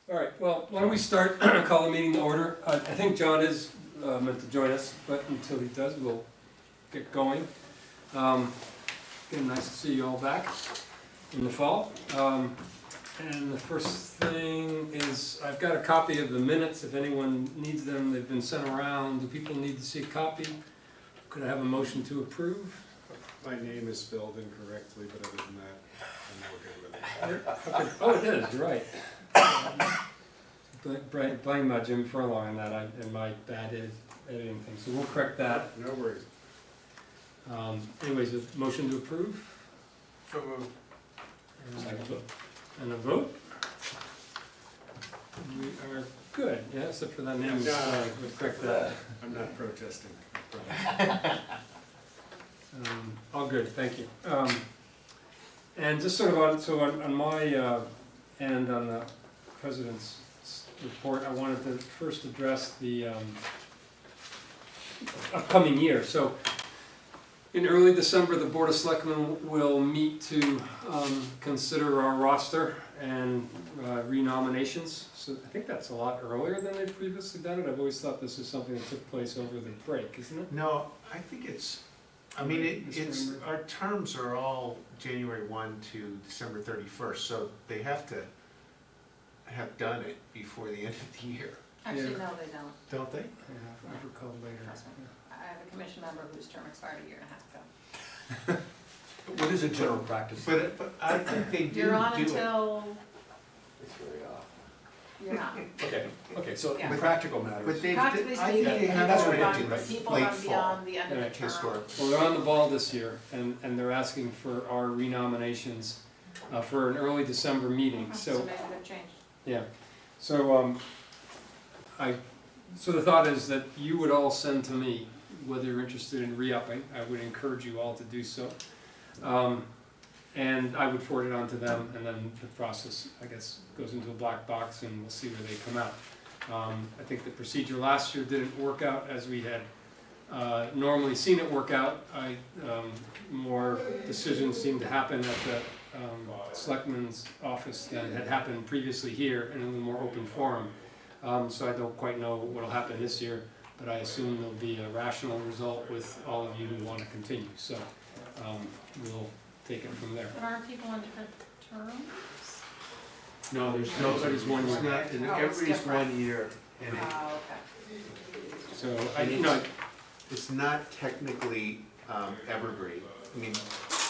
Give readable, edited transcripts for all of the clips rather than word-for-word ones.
All right, well, why don't we start, call the meeting to order. I think John is meant to join us, but until he does, we'll get going. Again, nice to see you all back in the fall. And the first thing is, I've got a copy of the minutes. If anyone needs them, they've been sent around. Do people need to see a copy? Could I have a motion to approve? My name is spelled incorrectly, but other than that, I'm okay with it. Oh, it is, you're right. Blame Jim Furlong on that, and my bad editing thing, so we'll correct that. No worries. Anyways, a motion to approve? So moved. And a vote? We are good, yeah, except for that name, we'll correct that. I'm not protesting. All good, thank you. And just sort of on my end, on the president's report, I wanted to first address the upcoming year. So in early December, the Board of Selectmen will meet to consider our roster and renominations. So I think that's a lot earlier than they've previously done it. I've always thought this is something that took place over the break, isn't it? No, I think it's, it's, our terms are all January 1 to December 31st, so they have to have done it before the end of the year. Actually, Yeah. no, they don't. Don't they? Yeah, I recall later. Trust me. I have a commission member whose term expired a year and a half ago. What is a general practice? But I think they do You're on do it. until It's very off. you're not. Okay, so Yeah. in practical matters. But they, Practically I think speaking, they have that's to what people I do do, run, right? people late run fall, beyond the end of Right. the term. historic. Well, they're on the ball this year, and they're asking for our renominations for an early December meeting, So so, maybe they've changed. yeah. So, so the thought is that you would all send to me, whether you're interested in re-upping. I would encourage you all to do so. And I would forward it on to them, and then the process, I guess, goes into a black box, and we'll see where they come out. I think the procedure last year didn't work out as we had normally seen it work out. More decisions seemed to happen at the selectman's office than had happened previously here in a little more open forum. So I don't quite know what'll happen this year, but I assume there'll be a rational result with all of you who want to continue. So we'll take it from there. But aren't people on different terms? No, there's nobody's one It's year. not, Oh, it's everybody's different. 1 year, and Oh, okay. So it's not technically evergreen. I mean,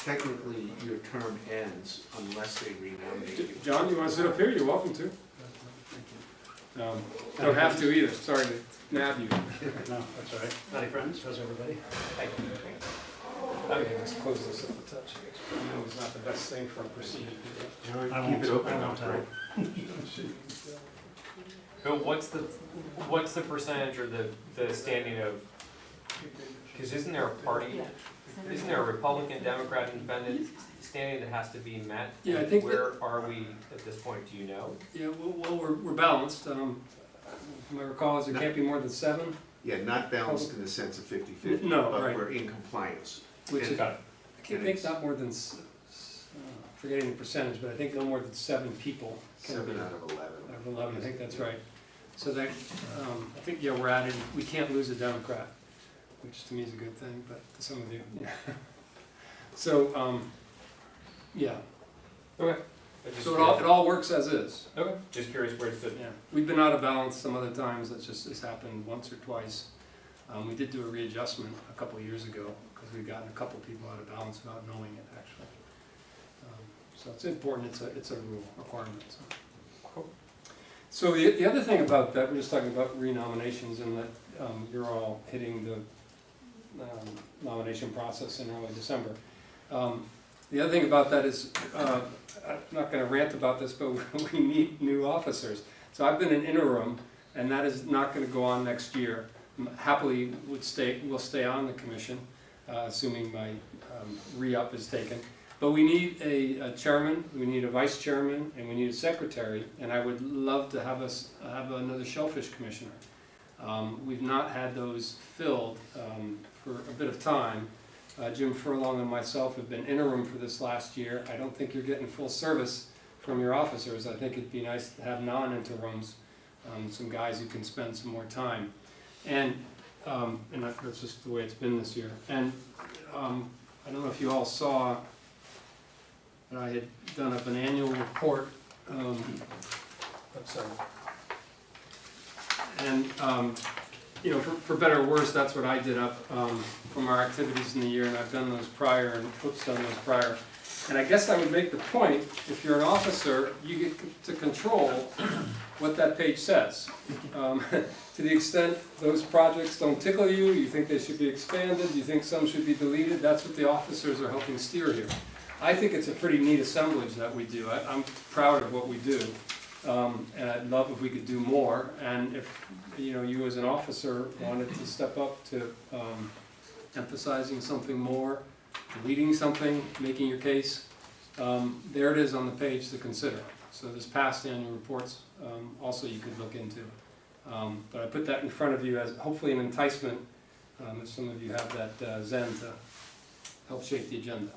technically, your term ends unless they renominate you. John, you want to sit up here? You're welcome to. Don't have to either. Sorry to nab you. No, that's all right. Howdy, friends. How's everybody? Okay, let's close this up a touch. I know it's not the best thing for a procedure. Keep it open, right? Bill, what's the percentage or the standing of, because isn't there a party, isn't there a Republican, Democrat, Independent standing that has to be met? Yeah, I think that- Where are we at this point, do you know? Yeah, well, we're balanced. If I recall, is it can't be more than 7, Yeah, not balanced in the sense of 50-50, No, but right. we're in compliance. which is, Got it. I think not more than, forgetting the percentage, but I think no more than 7 people. can be 7 out of 11. Out of 11, I think that's right. So that, I think, yeah, we're adding, we can't lose a Democrat, which to me is a good thing, but to some of you, yeah. So, yeah. Okay. So it all works as is. Okay, just curious where it stood. Yeah, we've been out of balance some other times, it's happened once or twice. We did do a readjustment a couple of years ago, because we've gotten a couple people out of balance without knowing it, actually. So it's important, it's a rule, requirement, so. Cool. So the other thing about that, we're just talking about renominations, and that you're all hitting the nomination process in early December. The other thing about that is, I'm not going to rant about this, but we need new officers. So I've been an interim, and that is not going to go on next year. Happily will stay on the commission, assuming my re-up is taken. But we need a chairman, we need a vice chairman, and we need a secretary. And I would love to have us have another shellfish commissioner. We've not had those filled for a bit of time. Jim Furlong and myself have been interim for this last year. I don't think you're getting full service from your officers, I think it'd be nice to have non-interims, some guys who can spend some more time. And that's just the way it's been this year. And I don't know if you all saw that I had done up an annual report, sorry. And, you know, for better or worse, that's what I did up from our activities in the year, and I've done those prior, and Flip's done those prior. And I guess I would make the point, if you're an officer, you get to control what that page says. To the extent those projects don't tickle you, you think they should be expanded, you think some should be deleted, that's what the officers are helping steer here. I think it's a pretty neat assemblage that we do. I'm proud of what we do. And I'd love if we could do more, and if, you know, you as an officer wanted to step up to emphasizing something more, deleting something, making your case, there it is on the page to consider. So this past annual reports, also you could look into. But I put that in front of you as hopefully an enticement, if some of you have that zen to help shape the agenda.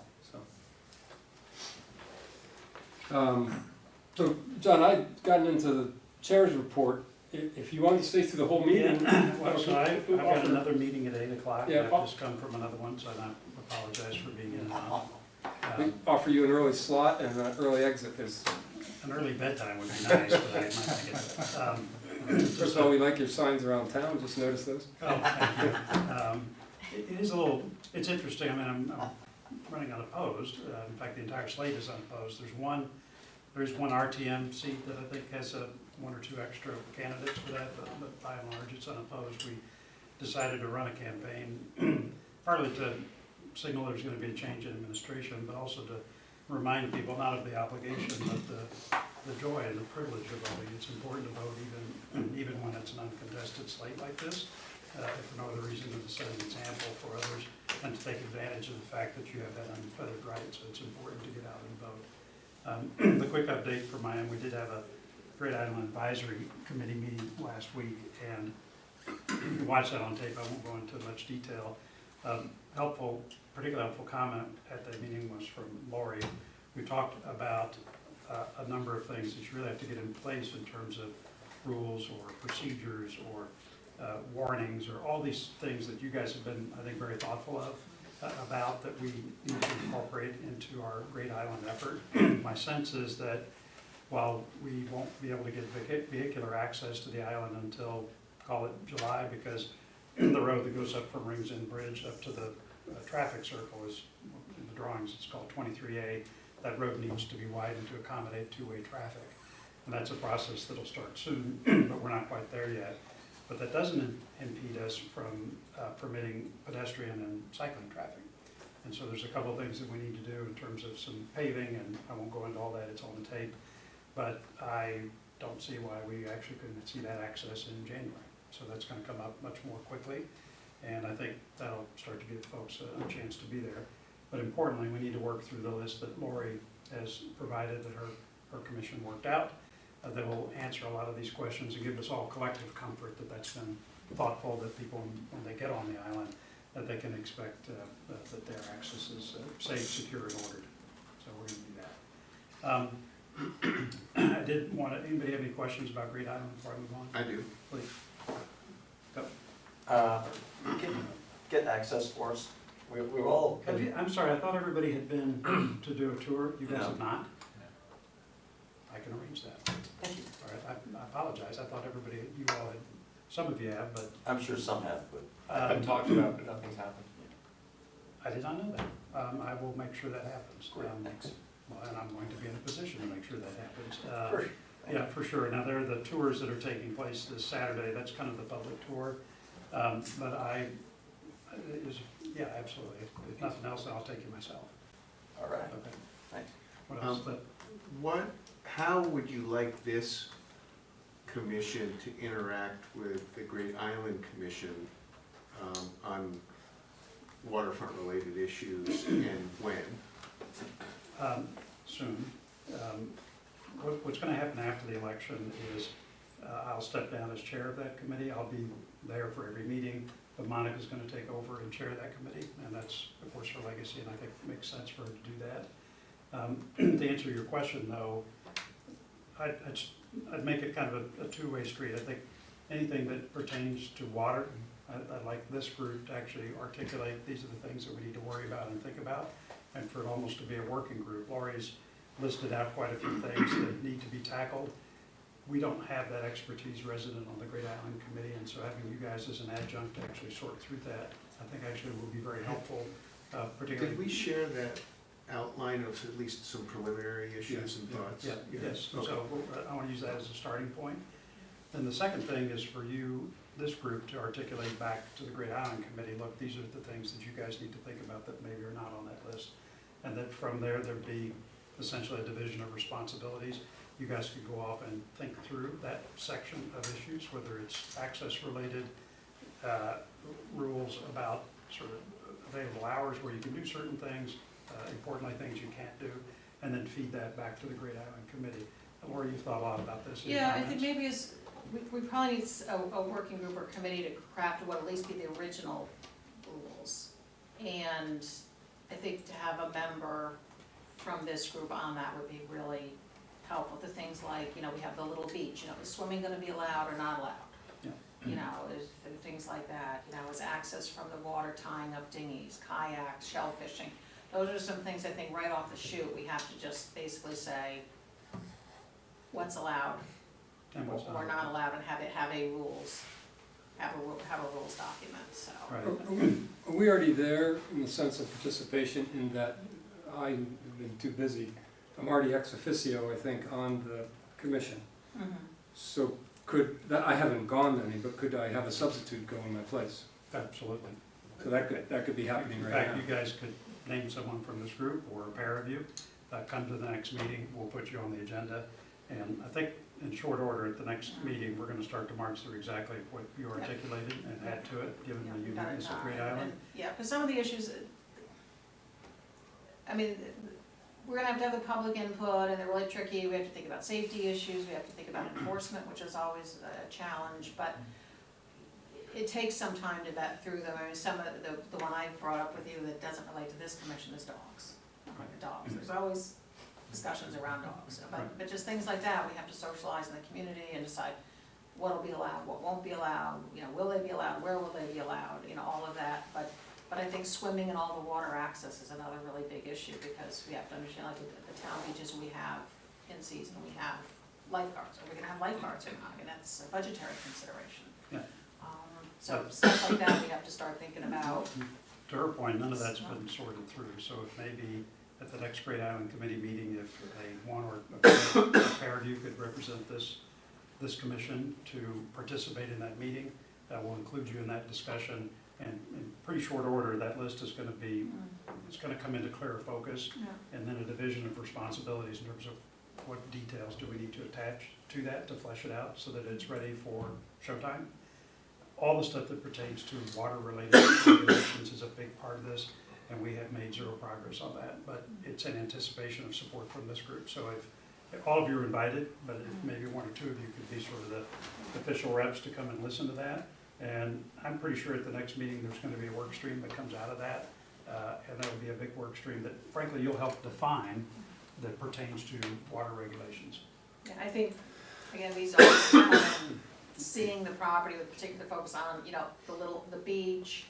So, John, I'd gotten into the chair's report. If you wanted to stay through the whole meeting. Well, so I've got another meeting at 8 o'clock, Yeah, I've just come from another one, so I apologize for being in and out. We offer you an early slot and an early exit. There's, An early bedtime would be nice, but I might not get that. first of all, we like your signs around town, just notice those. Oh, thank you. It is a little, it's interesting, I mean, I'm running unopposed, in fact, the entire slate is unopposed. There's one RTM seat that I think has one or two extra candidates for that, but by and large, it's unopposed. We decided to run a campaign, partly to signal there's gonna be a change in administration, but also to remind people not of the obligation, but the joy and the privilege of voting. It's important to vote even when it's an uncontested slate like this, if for no other reason than to set an example for others and to take advantage of the fact that you have that unfettered right, so it's important to get out and vote. The quick update from my end, we did have a Great Island Advisory Committee meeting last week, and you can watch that on tape, I won't go into much detail. Particularly helpful comment at the meeting was from Lori. We talked about a number of things that you really have to get in place in terms of rules or procedures or warnings or all these things that you guys have been, I think, very thoughtful of about that we need to incorporate into our Great Island effort. My sense is that while we won't be able to get vehicular access to the island until, call it July, because the road that goes up from Rings End Bridge up to the traffic circle is, in the drawings, it's called 23A. That road needs to be widened to accommodate two-way traffic. And that's a process that'll start soon, but we're not quite there yet. But that doesn't impede us from permitting pedestrian and cycling traffic. And so there's a couple of things that we need to do in terms of some paving, and I won't go into all that, it's on the tape. But I don't see why we actually couldn't see that access in January. So that's gonna come up much more quickly. And I think that'll start to give folks a chance to be there. But importantly, we need to work through the list that Lori has provided, that her commission worked out, that will answer a lot of these questions and give us all collective comfort that that's been thoughtful, that people, when they get on the island, that they can expect that their access is safe, secure, and ordered. So we're gonna do that. I did want to, anybody have any questions about Great Island before I move on? I do. Please. Go. You can get access for us. We're all. I'm sorry, I thought everybody had been to do a tour. You guys No. have not? I can arrange that. Thank you. All right, I apologize. I thought everybody, you all had, some of you have, but I'm sure some have, but. I've been talked about, but nothing's happened. I did not know that. I will make sure that happens. Thanks. Well, and I'm going to be in a position to make sure that happens. For sure. Yeah, for sure. Now, there are the tours that are taking place this Saturday. That's kind of the public tour. But yeah, absolutely. If nothing else, I'll take you myself. All right. Okay. Thanks. What else? How would you like this commission to interact with the Great Island Commission on waterfront-related issues, and when? Soon. What's gonna happen after the election is I'll step down as chair of that committee. I'll be there for every meeting, but Monica's gonna take over and chair that committee, and that's, of course, her legacy, and I think it makes sense for her to do that. To answer your question, though, I'd make it kind of a two-way street. I think anything that pertains to water, I'd like this group to actually articulate, these are the things that we need to worry about and think about, and for it almost to be a working group. Lori's listed out quite a few things that need to be tackled. We don't have that expertise resident on the Great Island Committee, and so having you guys as an adjunct to actually sort through that, I think actually will be very helpful, particularly. Did we share that outline of at least some preliminary issues and thoughts? Yeah, yes, Okay. so I want to use that as a starting point. Then the second thing is for you, this group, to articulate back to the Great Island Committee, look, these are the things that you guys need to think about that maybe are not on that list. And that from there, there'd be essentially a division of responsibilities. You guys could go off and think through that section of issues, whether it's access related, rules about sort of available hours where you can do certain things, importantly, things you can't do, and then feed that back to the Great Island Committee. Laura, you've thought a lot about this. Any Yeah, I think comments? maybe we probably need a working group or committee to craft what at least be the original rules. And I think to have a member from this group on that would be really helpful. To things like, you know, we have the little beach, you know, is swimming gonna be allowed or not allowed? Yeah. You know, there's things like that, you know, is access from the water, tying up dinghies, kayaks, shell fishing. Those are some things I think right off the chute, we have to just basically say what's allowed And what's or not allowed, and have a rules document, so. Right. Are we already there in the sense of participation in that I've been too busy? I'm already ex officio, I think, on the commission. Mhm. So I haven't gone to any, but could I have a substitute go in my place? Absolutely. So that could be happening In right fact, now. you guys could name someone from this group or a pair of you, come to the next meeting, we'll put you on the agenda. And I think in short order, at the next meeting, we're gonna start to march through exactly what you articulated and add to it, given Yeah, the we got it uniqueness of Great done. Island. And, yeah, because some of the issues, I mean, we're gonna have the public input, and they're really tricky. We have to think about safety issues, we have to think about enforcement, which is always a challenge, but it takes some time to vet through them. I mean, some of the one I brought up with you that doesn't relate to this commission is dogs. Dogs, there's always discussions around dogs, but just things like that, we have to socialize in the community and decide what'll be allowed, what won't be allowed, you know, will they be allowed, where will they be allowed, you know, all of that. But I think swimming and all the water access is another really big issue, because we have to understand, like, at the town beaches, we have, in season, we have lifeguards. Are we gonna have lifeguards or not? And that's a budgetary consideration. Yeah. So stuff like that, we have to start thinking about. To her point, none of that's been sorted through, so if maybe at the next Great Island Committee meeting, if one or a pair of you could represent this commission to participate in that meeting, that will include you in that discussion. And in pretty short order, that list is gonna be, it's gonna come into clearer focus, Yeah. and then a division of responsibilities in terms of what details do we need to attach to that to flesh it out so that it's ready for showtime. All the stuff that pertains to water-related regulations is a big part of this, and we have made zero progress on that, but it's in anticipation of support from this group. So if all of you are invited, but if maybe one or two of you could be sort of the official reps to come and listen to that. And I'm pretty sure at the next meeting, there's gonna be a work stream that comes out of that, and that would be a big work stream that frankly, you'll help define that pertains to water regulations. Yeah, I think, again, these are seeing the property with particular focus on, you know, the beach,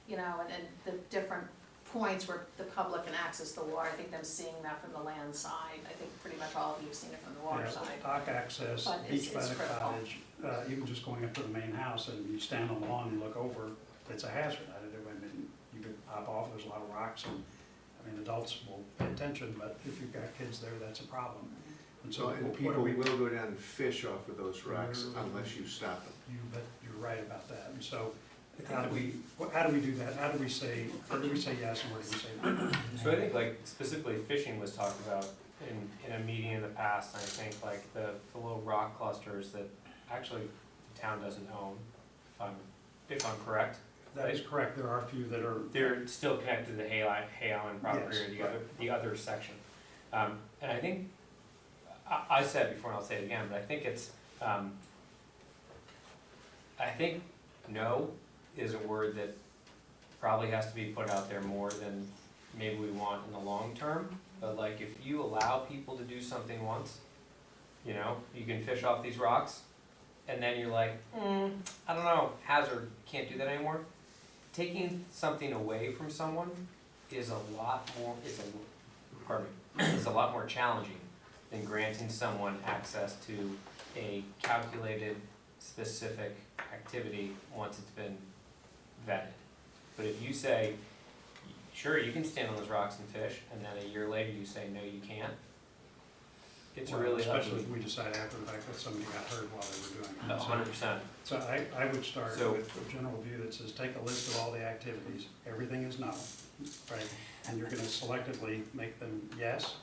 you know, and the different points where the public can access the water. I think them seeing that from the land side. I think pretty much all of you have seen it from the water Yeah, side. dock access, But beach by it's the critical. cottage, even just going up to the main house and you stand on the lawn and look over, it's a hazard. I mean, you could pop off, there's a lot of rocks, and, I mean, adults will pay attention, but if you've got kids there, that's a problem. And so, So, and what people do we, will go down and fish off of those rocks unless you stop them. you're right about that. And so, how do we do that? How do we say, where do we say yes and where do we say no? So I think like specifically fishing was talked about in a meeting in the past, and I think like the little rock clusters that actually the town doesn't own, if I'm correct. That is correct. There are a few that are, They're still connected to the Hay Island property Yes, or the other section. And I think, I said it before and I'll say it again, but I think it's, I think no is a word that probably has to be put out there more than maybe we want in the long term. But like if you allow people to do something once, you know, you can fish off these rocks, and then you're like, I don't know, hazard, can't do that anymore. Taking something away from someone is a lot more, is a lot more challenging than granting someone access to a calculated, specific activity once it's been vetted. But if you say, sure, you can stand on those rocks and fish, and then a year later you say, no, you can't, it's Well, really especially ugly. if we decide after the fact that somebody got hurt while they were doing it. 100%. So I would start So- with a general view that says, take a list of all the activities, everything is no, right? And you're gonna selectively make them yes,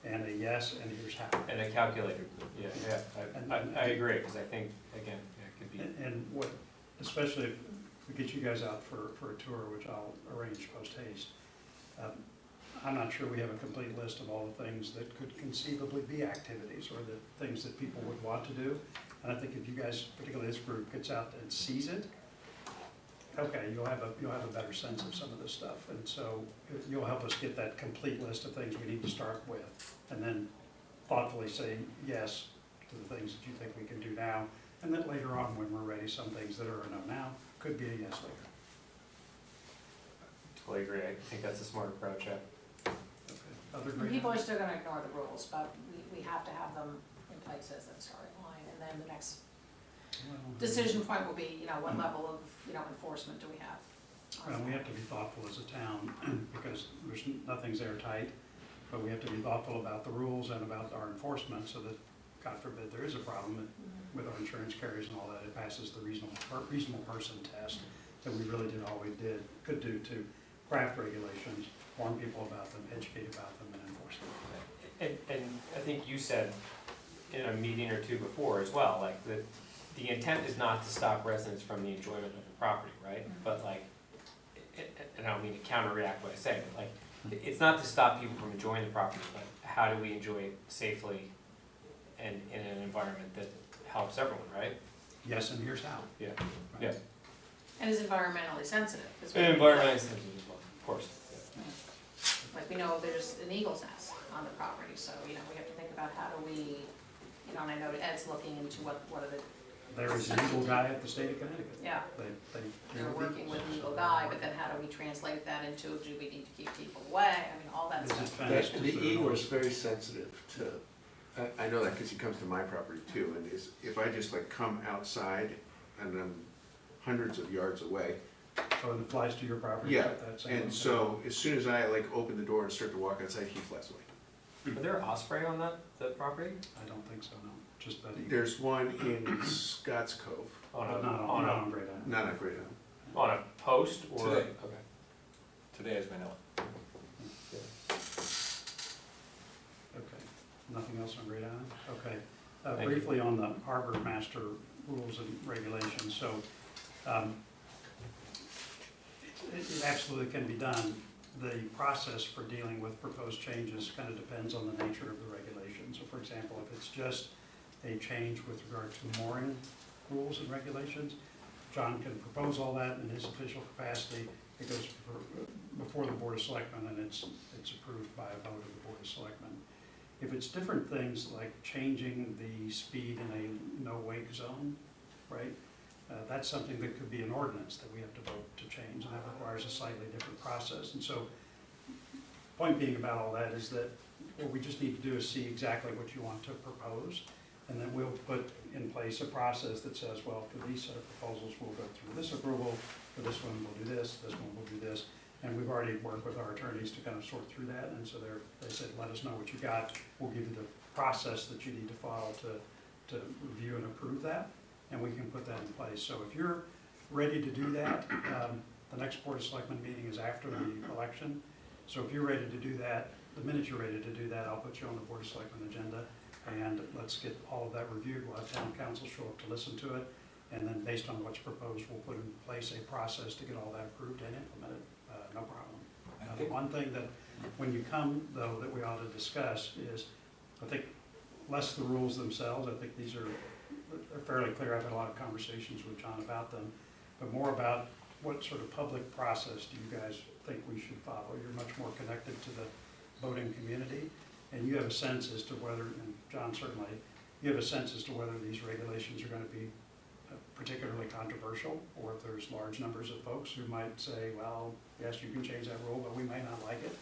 and a yes, and here's how. And a calculator, yeah, I agree, because I think, again, it could be, And what, especially if we get you guys out for a tour, which I'll arrange post haste, I'm not sure we have a complete list of all the things that could conceivably be activities or the things that people would want to do. And I think if you guys, particularly this group, gets out and sees it, okay, you'll have a better sense of some of this stuff. And so you'll help us get that complete list of things we need to start with, and then thoughtfully say yes to the things that you think we can do now. And then later on, when we're ready, some things that are a no now could be a yes later. totally agree, I think that's a smart approach, yeah. Okay. Other And great people are ideas? still gonna ignore the rules, but we have to have them in place as that starting line, and then the next Well, decision point will be, you know, what level of, you know, enforcement do we have? Well, we have to be thoughtful as a town, because nothing's airtight, but we have to be thoughtful about the rules and about our enforcement, so that, God forbid, there is a problem with our insurance carriers and all that, it passes the reasonable person test, that we really did all we could do to craft regulations, warn people about them, educate about them, and enforce them. And I think you said in a meeting or two before as well, like, the intent is not to stop residents from the enjoyment of the property, right? But like, and I don't mean to counteract what I say, but like, it's not to stop people from enjoying the property, but how do we enjoy it safely and in an environment that helps everyone, right? Yes, and here's how. Yeah. Right? Yeah. And is environmentally sensitive. 'cause we- And environmentally sensitive as well, of course. Like, we know there's an eagle's nest on the property, so, you know, we have to think about how do we, you know, and I know Ed's looking into what are the, There is an Eagle guy at the state of Connecticut. yeah, they're working with the eagle guy, but then how do we translate that into, do we need to keep people away? I mean, all that Is it stuff. fenced? The Is there eagle noise? is very sensitive to, I know that because he comes to my property too, and if I just like come outside and I'm hundreds of yards away, So it flies to your property? yeah, that's- and so as soon as I like open the door and start to walk outside, he flies away. Are there osprey on that property? I don't think so, no, just that eagle. There's one in Scotts Cove, On But a, not on on a, Great Island. not on Great Island. on a post or? Today. Okay. Today as we know it. Okay, nothing else on Great Island? Okay. Thank you. Briefly on the harbor master rules and regulations, so it absolutely can be done. The process for dealing with proposed changes kind of depends on the nature of the regulation. So for example, if it's just a change with regard to mooring rules and regulations, John can propose all that in his official capacity. It goes before the Board of Selectmen, and it's approved by a vote of the Board of Selectmen. If it's different things like changing the speed in a no-wake zone, right? That's something that could be an ordinance that we have to vote to change, and that requires a slightly different process. And so, point being about all that is that what we just need to do is see exactly what you want to propose, and then we'll put in place a process that says, well, for these set of proposals, we'll go through this approval, for this one, we'll do this one, we'll do this. And we've already worked with our attorneys to kind of sort through that, and so they said, let us know what you got, we'll give you the process that you need to follow to review and approve that, and we can put that in place. So if you're ready to do that, the next Board of Selectmen meeting is after the election. So if you're ready to do that, the minute you're ready to do that, I'll put you on the Board of Selectmen agenda, and let's get all of that reviewed. We'll have town council show up to listen to it, and then based on what's proposed, we'll put in place a process to get all that approved and implemented. No problem. The one thing that, when you come, though, that we ought to discuss is, I think, less the rules themselves. I think these are fairly clear. I've had a lot of conversations with John about them, but more about what sort of public process do you guys think we should follow? You're much more connected to the voting community, and you have a sense as to whether, and John certainly, you have a sense as to whether these regulations are gonna be particularly controversial, or if there's large numbers of folks who might say, well, yes, you can change that rule, but we may not like it.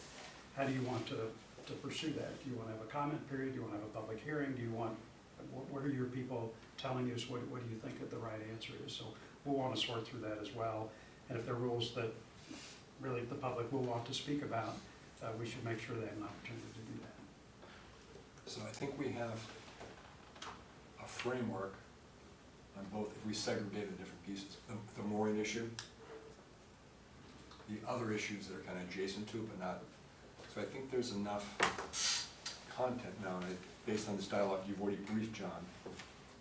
How do you want to pursue that? Do you wanna have a comment period? Do you wanna have a public hearing? Do you want, what are your people telling you? What do you think that the right answer is? So we'll wanna sort through that as well. And if there are rules that really the public will want to speak about, we should make sure they have an opportunity to do that. So I think we have a framework on both, if we segregate the different pieces, the mooring issue, the other issues that are kind of adjacent to, but not, so I think there's enough content now, and based on this dialogue, you've already briefed John,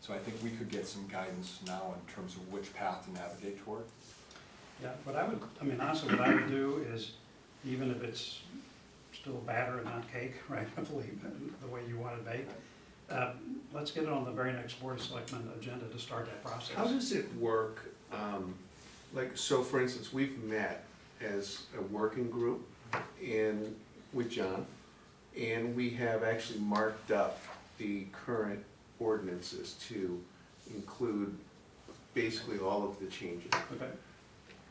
so I think we could get some guidance now in terms of which path to navigate toward. Yeah, honestly, what I would do is, even if it's still batter and not cake, right, hopefully, the way you want it baked, let's get it on the very next Board of Selectmen agenda to start that process. How does it work? Like, so for instance, we've met as a working group and with John, and we have actually marked up the current ordinances to include basically all of the changes. Okay.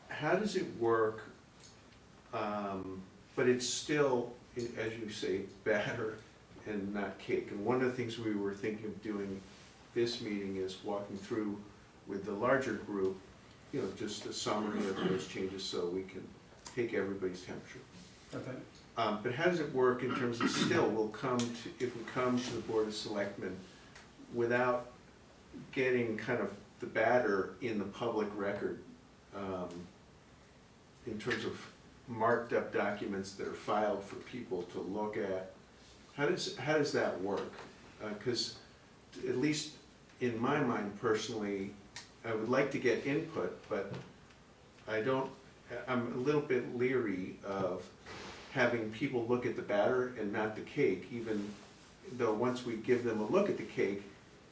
How does it work? But it's still, as you say, batter and not cake. And one of the things we were thinking of doing this meeting is walking through with the larger group, you know, just a summary of those changes so we can take everybody's temperature. Okay. But how does it work in terms of still, we'll come to, if we come to the Board of Selectmen without getting kind of the batter in the public record, in terms of marked up documents that are filed for people to look at, how does that work? Because at least in my mind personally, I would like to get input, but I'm a little bit leery of having people look at the batter and not the cake, even though once we give them a look at the cake,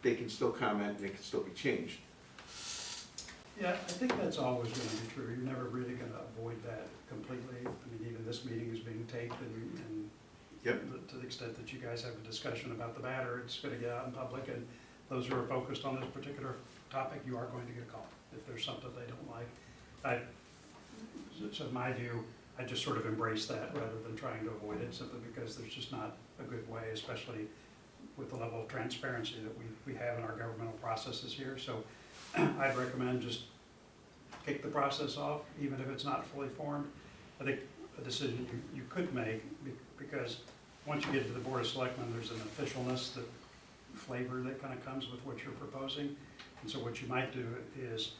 they can still comment and it can still be changed. Yeah, I think that's always going to be true. You're never really going to avoid that completely. I mean, even this meeting is being taped, and Yep. to the extent that you guys have a discussion about the matter, it's going to get out in public, and those who are focused on this particular topic, you are going to get a call if there's something they don't like. So in my view, I just sort of embrace that rather than trying to avoid it, simply because there's just not a good way, especially with the level of transparency that we have in our governmental processes here. So I'd recommend just kick the process off, even if it's not fully formed. I think a decision you could make, because once you get to the Board of Selectmen, there's an officialness, the flavor that kind of comes with what you're proposing. And so what you might do is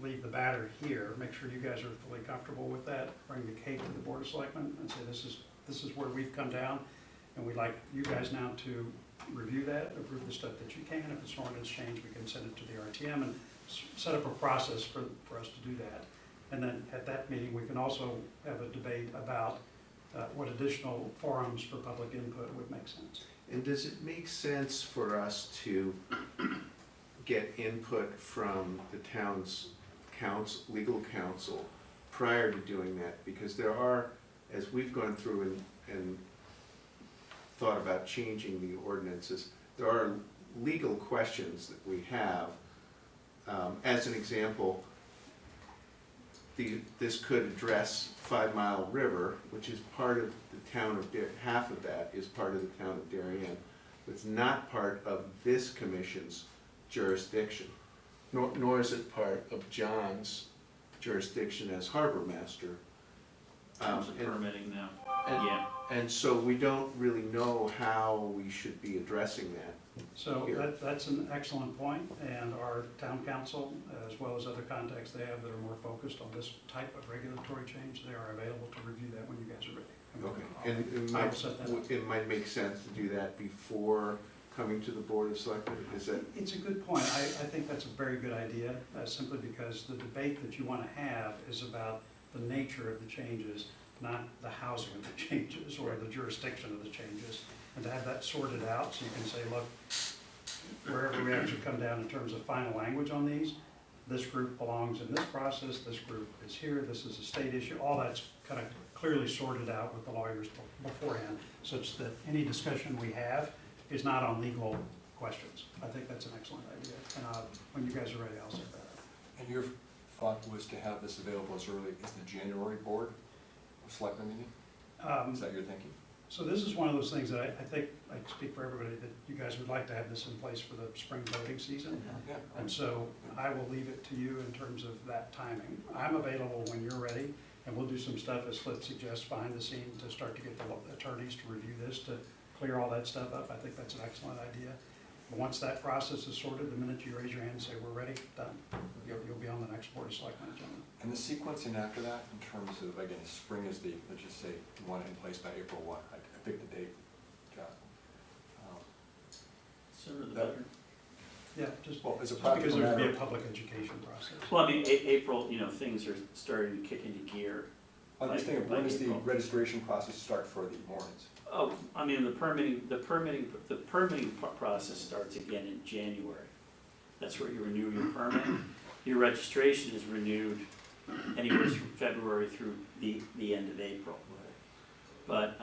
leave the batter here, make sure you guys are fully comfortable with that, bring the cake to the Board of Selectmen and say, this is where we've come down, and we'd like you guys now to review that, approve the stuff that you can. If it's an ordinance change, we can send it to the RTM and set up a process for us to do that. And then at that meeting, we can also have a debate about what additional forums for public input would make sense. And does it make sense for us to get input from the town's legal counsel prior to doing that? Because there are, as we've gone through and thought about changing the ordinances, there are legal questions that we have. As an example, this could address 5 Mile River, which is part of the town of half of that is part of the town of Darien. It's not part of this commission's jurisdiction, nor is it part of John's jurisdiction as harbor master. terms of permitting now, and- yeah. And so we don't really know how we should be addressing that. So Here. that's an excellent point, and our town council, as well as other contacts they have that are more focused on this type of regulatory change, they are available to review that when you guys are ready. Okay, and I'll set that up. it might make sense to do that before coming to the Board of Selectmen, is that? It's a good point. I think that's a very good idea, simply because the debate that you want to have is about the nature of the changes, not the housing of the changes or the jurisdiction of the changes. And to have that sorted out so you can say, look, wherever we actually come down in terms of final language on these, this group belongs in this process, this group is here, this is a state issue, all that's kind of clearly sorted out with the lawyers beforehand, such that any discussion we have is not on legal questions. I think that's an excellent idea, and when you guys are ready, I'll set that up. And your thought was to have this available as early as the January board of selectmen meeting? Is that your thinking? So this is one of those things that I think, I speak for everybody, that you guys would like to have this in place for the spring voting season. Yeah. And so I will leave it to you in terms of that timing. I'm available when you're ready, and we'll do some stuff, as Flip suggests, behind the scenes to start to get the attorneys to review this, to clear all that stuff up. I think that's an excellent idea. But once that process is sorted, the minute you raise your hand and say, we're ready, done, you'll be on the next Board of Selectmen agenda. And the sequencing after that, in terms of, again, spring is the, let's just say, you want it in place by April 1. I picked the date, John. Sooner the That- better. Yeah, just Well, as a because practical there would be a matter, public education process. Well, I mean, April, you know, things are starting to kick into gear. I'm just thinking, when does the registration process start for the warrants? Oh, I mean, the permitting process starts again in January. That's where you renew your permit. Your registration is renewed anywhere from February through the end of April. But,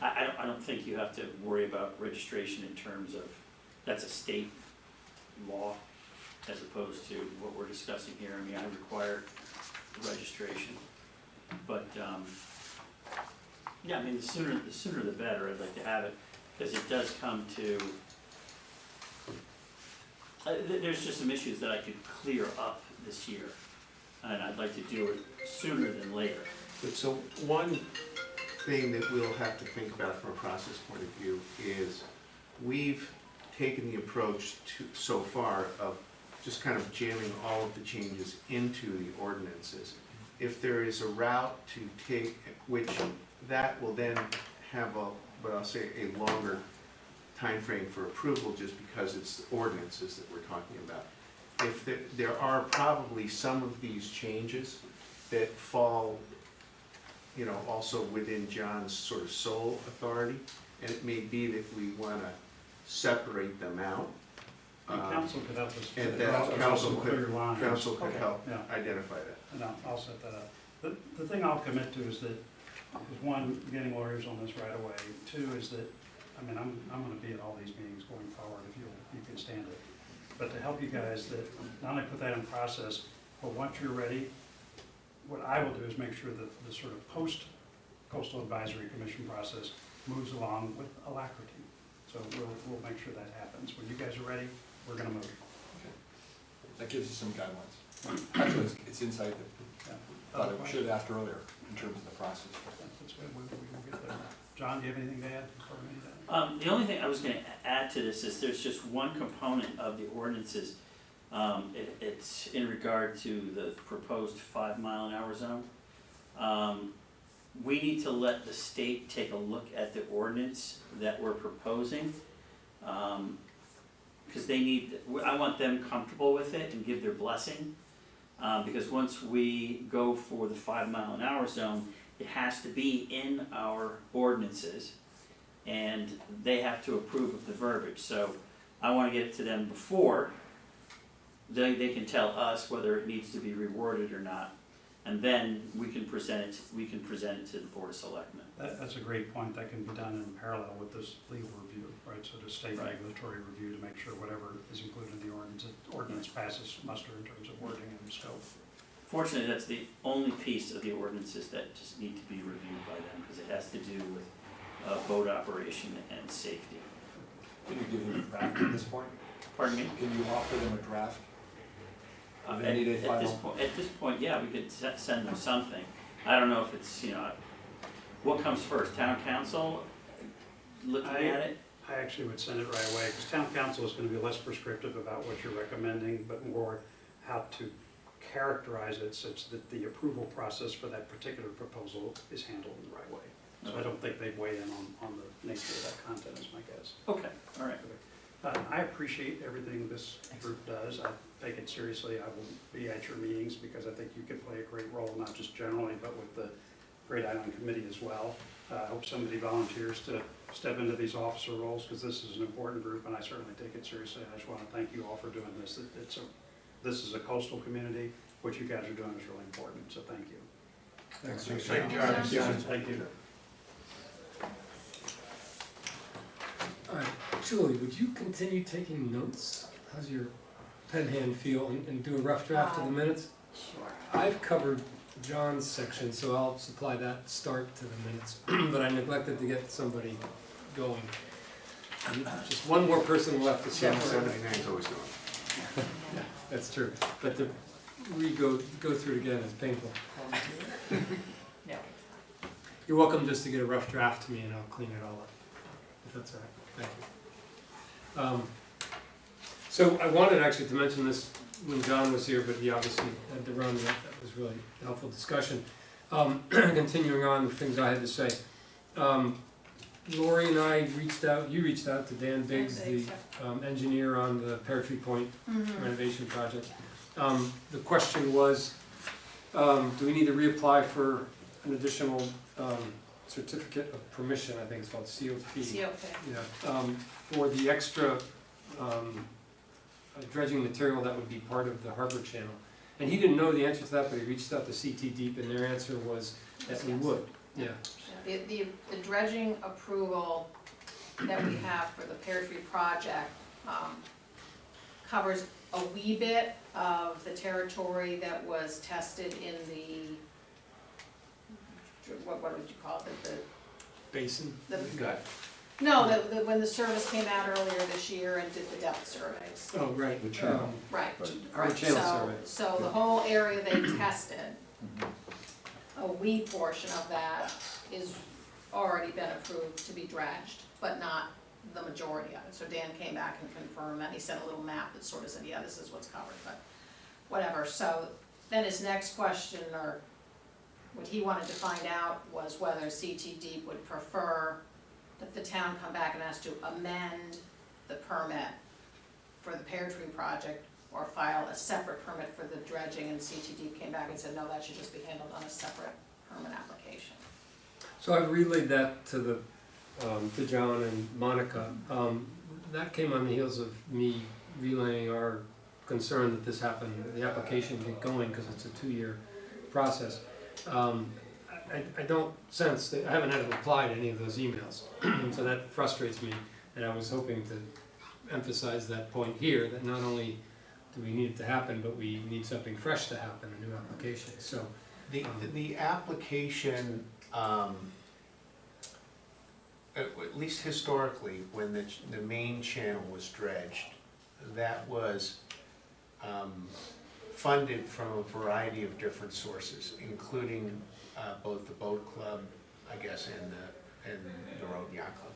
I don't think you have to worry about registration in terms of, that's a state law as opposed to what we're discussing here. I mean, I require registration. But, yeah, I mean, the sooner the better. I'd like to have it, because it does come to, there's just some issues that I could clear up this year, and I'd like to do it sooner than later. But so one thing that we'll have to think about from a process point of view is we've taken the approach to, so far, of just kind of jamming all of the changes into the ordinances. If there is a route to take, which that will then have a, what I'll say, a longer time frame for approval, just because it's the ordinances that we're talking about. If there are probably some of these changes that fall, you know, also within John's sort of sole authority, and it may be that we want to separate them out. The council could help us. And that council clear lines. could help Yeah. identify that. And I'll set that up. The thing I'll commit to is that, is one, getting lawyers on this right away. Two is that, I mean, I'm gonna be at all these meetings going forward if you can stand it. But to help you guys, that not only put that in process, but once you're ready, what I will do is make sure that the sort of post-coastal advisory commission process moves along with alacrity. So we'll make sure that happens. When you guys are ready, we're gonna move. That gives us some guidelines. Actually, it's insight that Yeah. I thought I should have asked earlier in terms of the process. That's good, we will get there. John, do you have anything to add before we meet that? The only thing I was gonna add to this is there's just one component of the ordinances. It's in regard to the proposed 5-mile-an-hour zone. We need to let the state take a look at the ordinance that we're proposing. Because I want them comfortable with it and give their blessing. Because once we go for the 5-mile-an-hour zone, it has to be in our ordinances, and they have to approve of the verbiage. So I want to get it to them before they can tell us whether it needs to be reworded or not, and then we can present it to the Board of Selectmen. That's a great point. That can be done in parallel with this legal review, right? So the state Right. regulatory review to make sure whatever is included in the ordinance passes muster in terms of wording and scope. Fortunately, that's the only piece of the ordinances that just need to be reviewed by them, because it has to do with boat operation and safety. Can you give them a draft at this point? Pardon me? Can you offer them a draft? At Do they need a final? this point, yeah, we could send them something. I don't know if it's, you know, what comes first, town council looking at it? I actually would send it right away, because town council is gonna be less prescriptive about what you're recommending, but more how to characterize it such that the approval process for that particular proposal is handled in the right way. So I don't think they weigh in on the nature of that content, is my guess. Okay, all right. I appreciate everything this group does. I take it seriously. I will be at your meetings because I think you can play a great role, not just generally, but with the Great Island Committee as well. I hope somebody volunteers to step into these officer roles, because this is an important group, and I certainly take it seriously. I just want to thank you all for doing this. This is a coastal community. What you guys are doing is really important, so thank you. Thanks. Thank you, John. Thank you. All right, Julie, would you continue taking notes? How's your pen hand feel, and do a rough draft of the minutes? Sure. I've covered John's section, so I'll supply that start to the minutes, but I neglected to get somebody going. And just one more person left to say. 79's always going. Yeah, that's true, but to go through it again is painful. No. You're welcome just to get a rough draft to me and I'll clean it all up, if that's all right. Thank you. So I wanted actually to mention this when John was here, but he obviously had to run. That was really a helpful discussion. Continuing on with things I had to say. Lori and I you reached out to Dan Biggs, the engineer on the Pear Tree Point renovation project. The question was, do we need to reapply for an additional certificate of permission, I think it's called COP. Yeah, for the extra dredging material that would be part of the harbor channel. And he didn't know the answer to that, but he reached out to CT Deep and their answer was that we would, yeah. The dredging approval that we have for the Pear Tree project covers a wee bit of the territory that was tested in the, what would you call it, the Basin? No, when the service came out earlier this year and did the depth surveys. Oh, right. The channel. Right. Harbor channel survey. So the whole area they tested, a wee portion of that is already been approved to be dredged, but not the majority of it. So Dan came back and confirmed that. He sent a little map that sort of said, yeah, this is what's covered, but whatever. So then his next question, or what he wanted to find out, was whether CT Deep would prefer that the town come back and ask to amend the permit for the Pear Tree project or file a separate permit for the dredging, and CT Deep came back and said, no, that should just be handled on a separate permit application. So I've relayed that to John and Monica. That came on the heels of me relaying our concern that this happened, the application get going, because it's a 2-year process. I don't sense that, I haven't had a reply to any of those emails, so that frustrates me, and I was hoping to emphasize that point here, that not only do we need it to happen, but we need something fresh to happen, a new application, so. The application, at least historically, when the main channel was dredged, that was funded from a variety of different sources, including both the boat club, I guess, and the road and yacht club.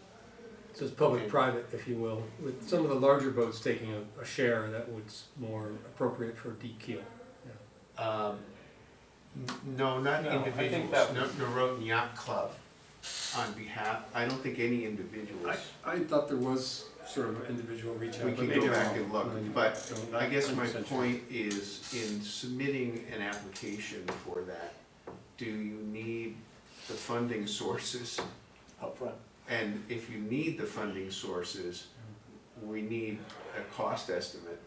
So it's public-private, if you will, with some of the larger boats taking a share that was more appropriate for deep keel. No, not No, I think individuals, that no, the road and yacht club on behalf, I don't think any individuals, I thought there was sort of an individual reach out, we but can maybe go I'm back wrong. and look, I'm but not I guess my 100% sure. point is, in submitting an application for that, do you need the funding sources? Up front. And if you need the funding sources, we need a cost estimate.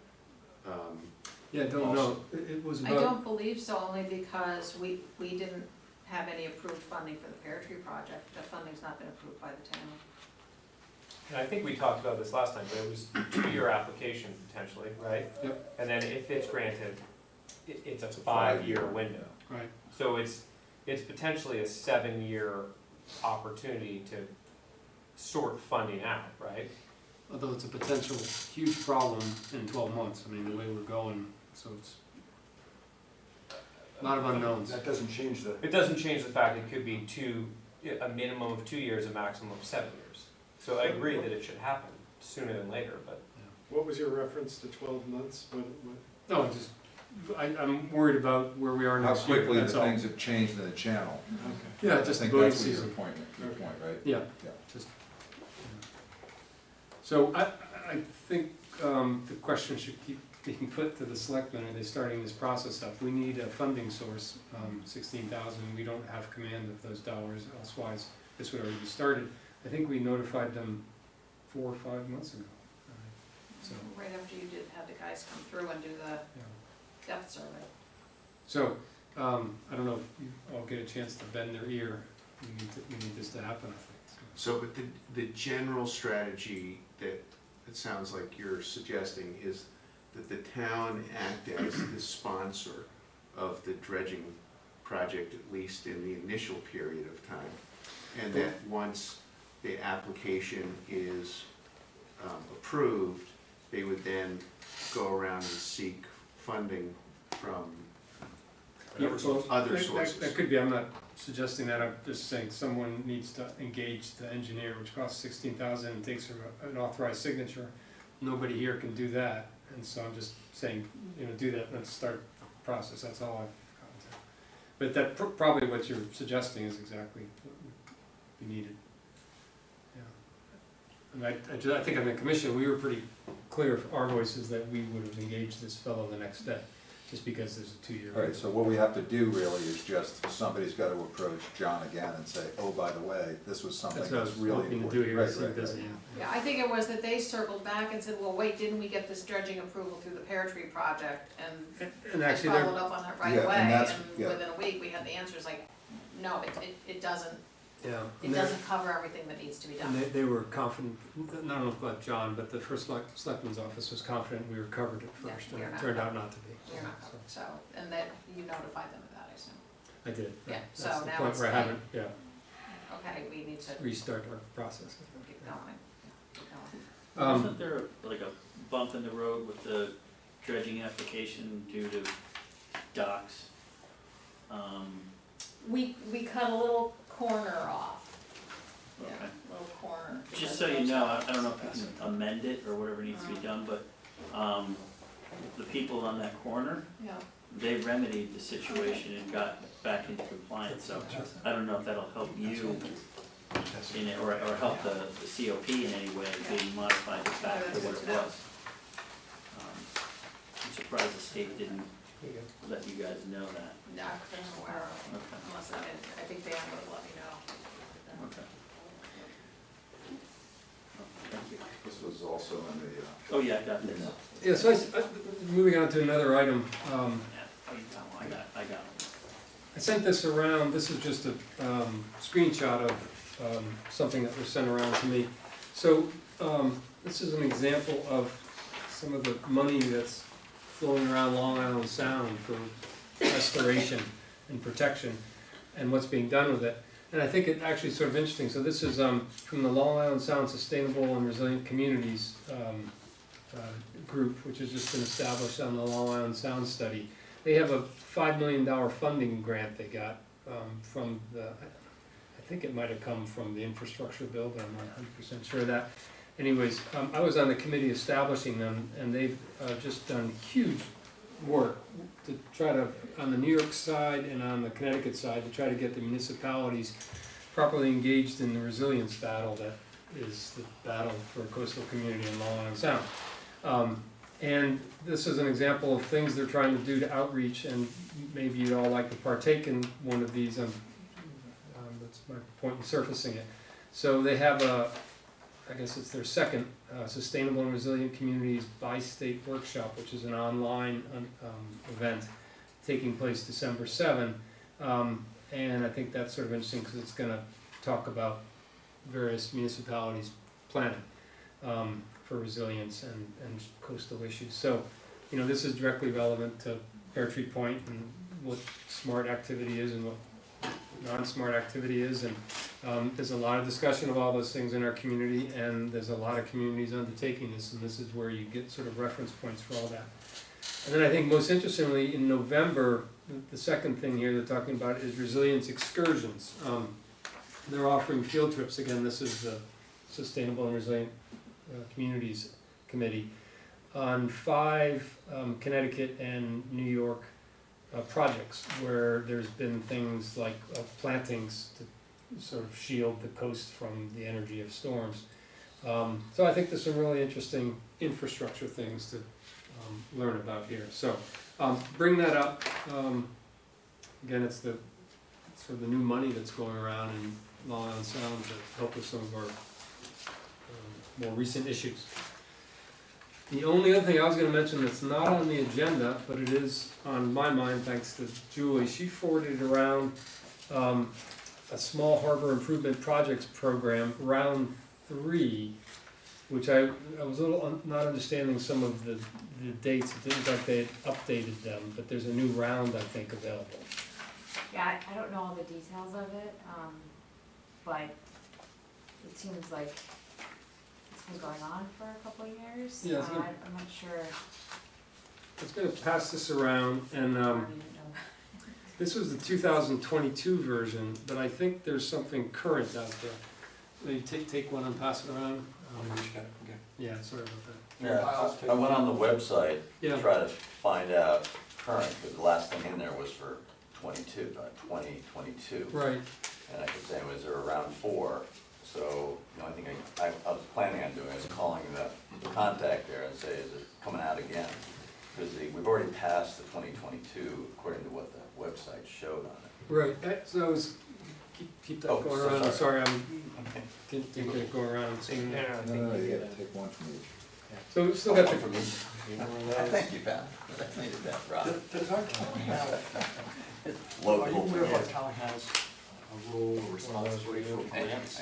Yeah, I don't know, it was I about, don't believe so, only because we didn't have any approved funding for the Pear Tree project. The funding's not been approved by the town. And I think we talked about this last time, but it was a 2-year application potentially, right? Yep. And then if it's granted, it's a 5-year window. right, So it's potentially a 7-year opportunity to sort funding out, right? although it's a potential huge problem in 12 months, I mean, the way we're going, so it's a lot of unknowns. That doesn't change the, It doesn't change the fact it could be a minimum of 2 years, a maximum of 7 years. So I agree that it should happen sooner than later, but What was your reference to 12 months? What? No, just, I'm worried about where we are How next year, quickly the that's all. things have changed in the channel. Okay. Yeah, I just the think boating that's what your season. point, right? Yeah, Yeah. just. So I think the question should keep being put to the selectmen, are they starting this process up? We need a funding source, 16,000, we don't have command of those dollars, elsewise this would already be started. I think we notified them 4 or 5 months ago. So, Right after you did have the guys come through and do the yeah. depth survey. So, I don't know if you all get a chance to bend their ear, we need this to happen, I think. So, but the general strategy that it sounds like you're suggesting, is that the town act as the sponsor of the dredging project, at least in the initial period of time. And that once the application is approved, they would then go around and seek funding from Yeah, well, other that- sources. That could be, I'm not suggesting that, I'm just saying someone needs to engage the engineer, which costs $16,000 and takes an authorized signature. Nobody here can do that, and so I'm just saying, do that, let's start the process, that's all I've gotten to. But that, probably what you're suggesting is exactly what would be needed. Yeah. And I think on the commission, we were pretty clear, our voices, that we would have engaged this fellow the next day, just because there's a 2-year. All right, so what we have to do really is just, somebody's got to approach John again and say, oh, by the way, this was something That's what I that's was really hoping to important. do here, Right, is right, busy. right. Yeah, I think it was that they circled back and said, well, wait, didn't we get this dredging approval through the Pear Tree project? And And I actually, followed up on that right Yeah, away, and that's- and yeah. within a week, we had the answers like, no, it doesn't, yeah. it doesn't cover everything that needs to be And done. they were confident, I don't know about John, but the first selectman's office was confident we were covered at Yeah, first, we and are it not turned out covered. not to be. You're not covered, so, and that, you notified them of that, I assume. I did. Yeah, That's so the now point it's where I like- haven't, yeah, Okay, we need to restart our process. keep going, keep going. Wasn't there like a bump in the road with the dredging application due to docks? We cut a little corner off, yeah, Okay. little corner. Just so you know, I don't know if you can amend it or whatever needs to be done, but, the people on that corner, Yeah, they remedied the situation and got back into compliance, so I don't know if that'll help you in it, or help the COP in any way, being modified back to what it was. I'm surprised the state didn't let you guys know that. no, I'm aware of it, Okay. unless I think Dan would have let me know. Okay. Oh, thank you. This was also in the, Oh, yeah, I got this. Yeah, so moving on to another item, Yeah, oh, you got one, I got one. I sent this around, this is just a screenshot of something that was sent around to me. So, this is an example of some of the money that's flowing around Long Island Sound for restoration and protection, and what's being done with it. And I think it actually is sort of interesting. So this is from the Long Island Sound Sustainable and Resilient Communities group, which has just been established on the Long Island Sound study. They have a $5 million funding grant they got from the, I think it might have come from the infrastructure bill, but I'm not 100% sure of that. Anyways, I was on the committee establishing them, and they've just done huge work to try to, on the New York side and on the Connecticut side, to try to get the municipalities properly engaged in the resilience battle that is the battle for coastal community in Long Island Sound. And this is an example of things they're trying to do to outreach, and maybe you'd all like to partake in one of these. That's my point in surfacing it. So they have I guess it's their second Sustainable and Resilient Communities Bi-State Workshop, which is an online event taking place December 7. And I think that's sort of interesting because it's going to talk about various municipalities' planning for resilience and coastal issues. So, this is directly relevant to Pear Tree Point and what smart activity is and what non-smart activity is, and there's a lot of discussion of all those things in our community, and there's a lot of communities undertaking this, and this is where you get sort of reference points for all that. And then I think most interestingly, in November, the second thing here they're talking about is resilience excursions. They're offering field trips. Again, this is the Sustainable and Resilient Communities Committee on 5 Connecticut and New York projects where there's been things like plantings to sort of shield the coast from the energy of storms. So I think there's some really interesting infrastructure things to learn about here. So bring that up. Again, it's the sort of the new money that's going around in Long Island Sound to help with some of our more recent issues. The only other thing I was going to mention that's not on the agenda, but it is on my mind thanks to Julie, she forwarded around a small harbor improvement projects program, round 3, which I was a little not understanding some of the dates. It didn't look like they had updated them, but there's a new round, I think, available. Yeah, I don't know all the details of it, but it seems like it's been going on for a couple of years. Yeah, it's good. I'm not sure. It's gonna pass this around, and I don't even know. this was the 2022 version, but I think there's something current out there. Maybe take one and pass it around. Yeah, sorry about that. Yeah, I went on the website Yeah. to try to find out current, because the last thing in there was for 2022. Right. And I could say, was there around 4? So, the only thing I was planning on doing is calling the contact there and say, is it coming out again? Because we've already passed the 2022 according to what the website showed on it. Right, so I was, keep that Oh, going so around, I'm sorry, sorry. didn't get it going around. So No, you gotta take one from each. so we've still got Oh, the, for me. Thank you, Pat. I needed that, Rob. Does our town have, are you Local. aware if our town has a role or responsibility for grants?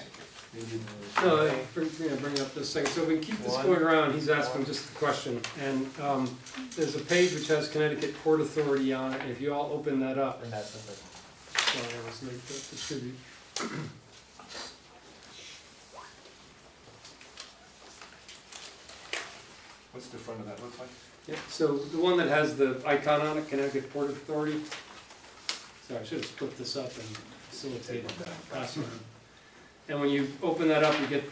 no, bring up this thing, so we can keep this going around, he's asking just a question. And there's a page which has Connecticut Port Authority on it, and if you all open that up, And that's the thing. so I was late to distribute. What's the front of that look like? Yeah, so the one that has the icon on it, Connecticut Port Authority. Sorry, I should have split this up and facilitated that last one. And when you open that up, you get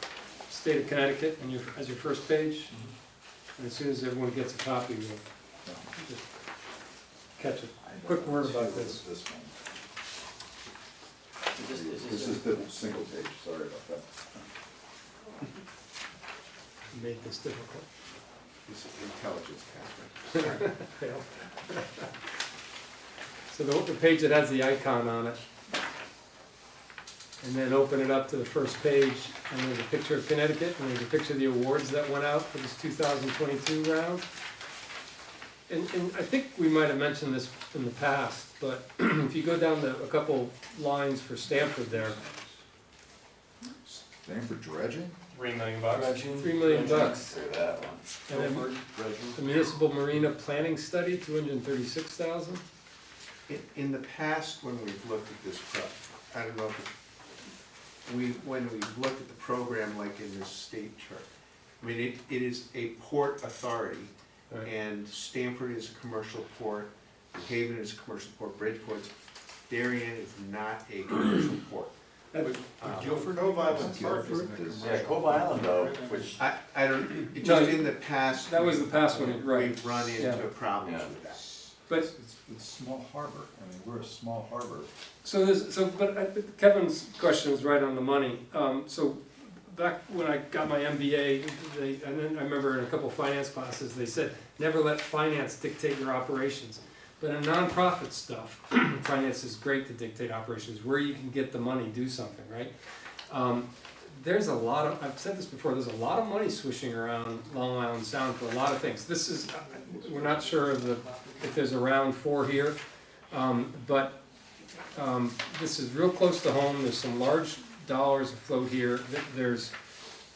State of Connecticut and as your first page. And as soon as everyone gets a copy, we'll just catch it. Quick word about this. This one. Is This is the single page, sorry about that. Made this difficult. This is intelligence, Catherine. Fail. So the page that has the icon on it, and then open it up to the first page, and there's a picture of Connecticut, and there's a picture of the awards that went out for this 2022 round. And I think we might have mentioned this in the past, but if you go down to a couple lines for Stanford there, Name for dredging? $3 million. $3 million. Through that one. And then Guilford, Dredgen. the municipal marina planning study, $236,000. In the past, when we've looked at this, I don't know if when we've looked at the program like in the state chart, I mean, it is a port authority, Right. and Stamford is a commercial port, New Haven is a commercial port, Bridgeport's, Darien is not a commercial port. Would Guilford? Cove Island Park Guilford isn't is- a Yeah, Cove Island though, which, I don't, it's No, just in the past. that was the past one, right. We've run Yeah. into problems Yeah. with that. But It's small harbor, I mean, we're a small harbor. but Kevin's question is right on the money. So back when I got my MBA, and then I remember in a couple of finance classes, they said, never let finance dictate your operations. But in nonprofit stuff, finance is great to dictate operations, where you can get the money, do something, right? There's a lot of, I've said this before, there's a lot of money swishing around Long Island Sound for a lot of things. This is, we're not sure of if there's a round 4 here, but this is real close to home. There's some large dollars afloat here. There's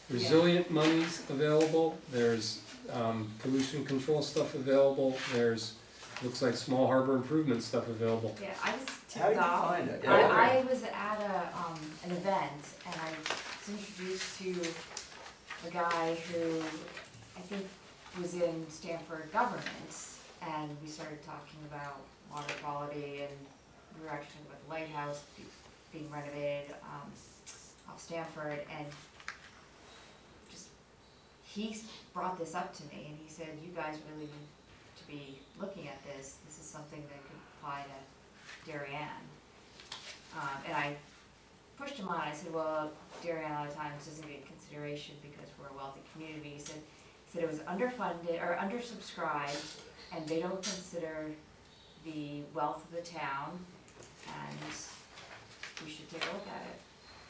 resilient monies available. There's pollution control stuff available. There's, looks like small harbor improvement stuff available. Yeah, I was how did tipped you off. find it? Yeah, I was at an event, and I was introduced to a guy who I think was in Stanford governance, and we started talking about water quality, and we were actually talking about the lighthouse being renovated off Stanford, and just he brought this up to me, and he said, "You guys really need to be looking at this. This is something that could apply to Darien." And I pushed him on. I said, "Well, Darien a lot of times doesn't get consideration because we're a wealthy community." He said it was underfunded or undersubscribed, and they don't consider the wealth of the town, and we should take a look at it.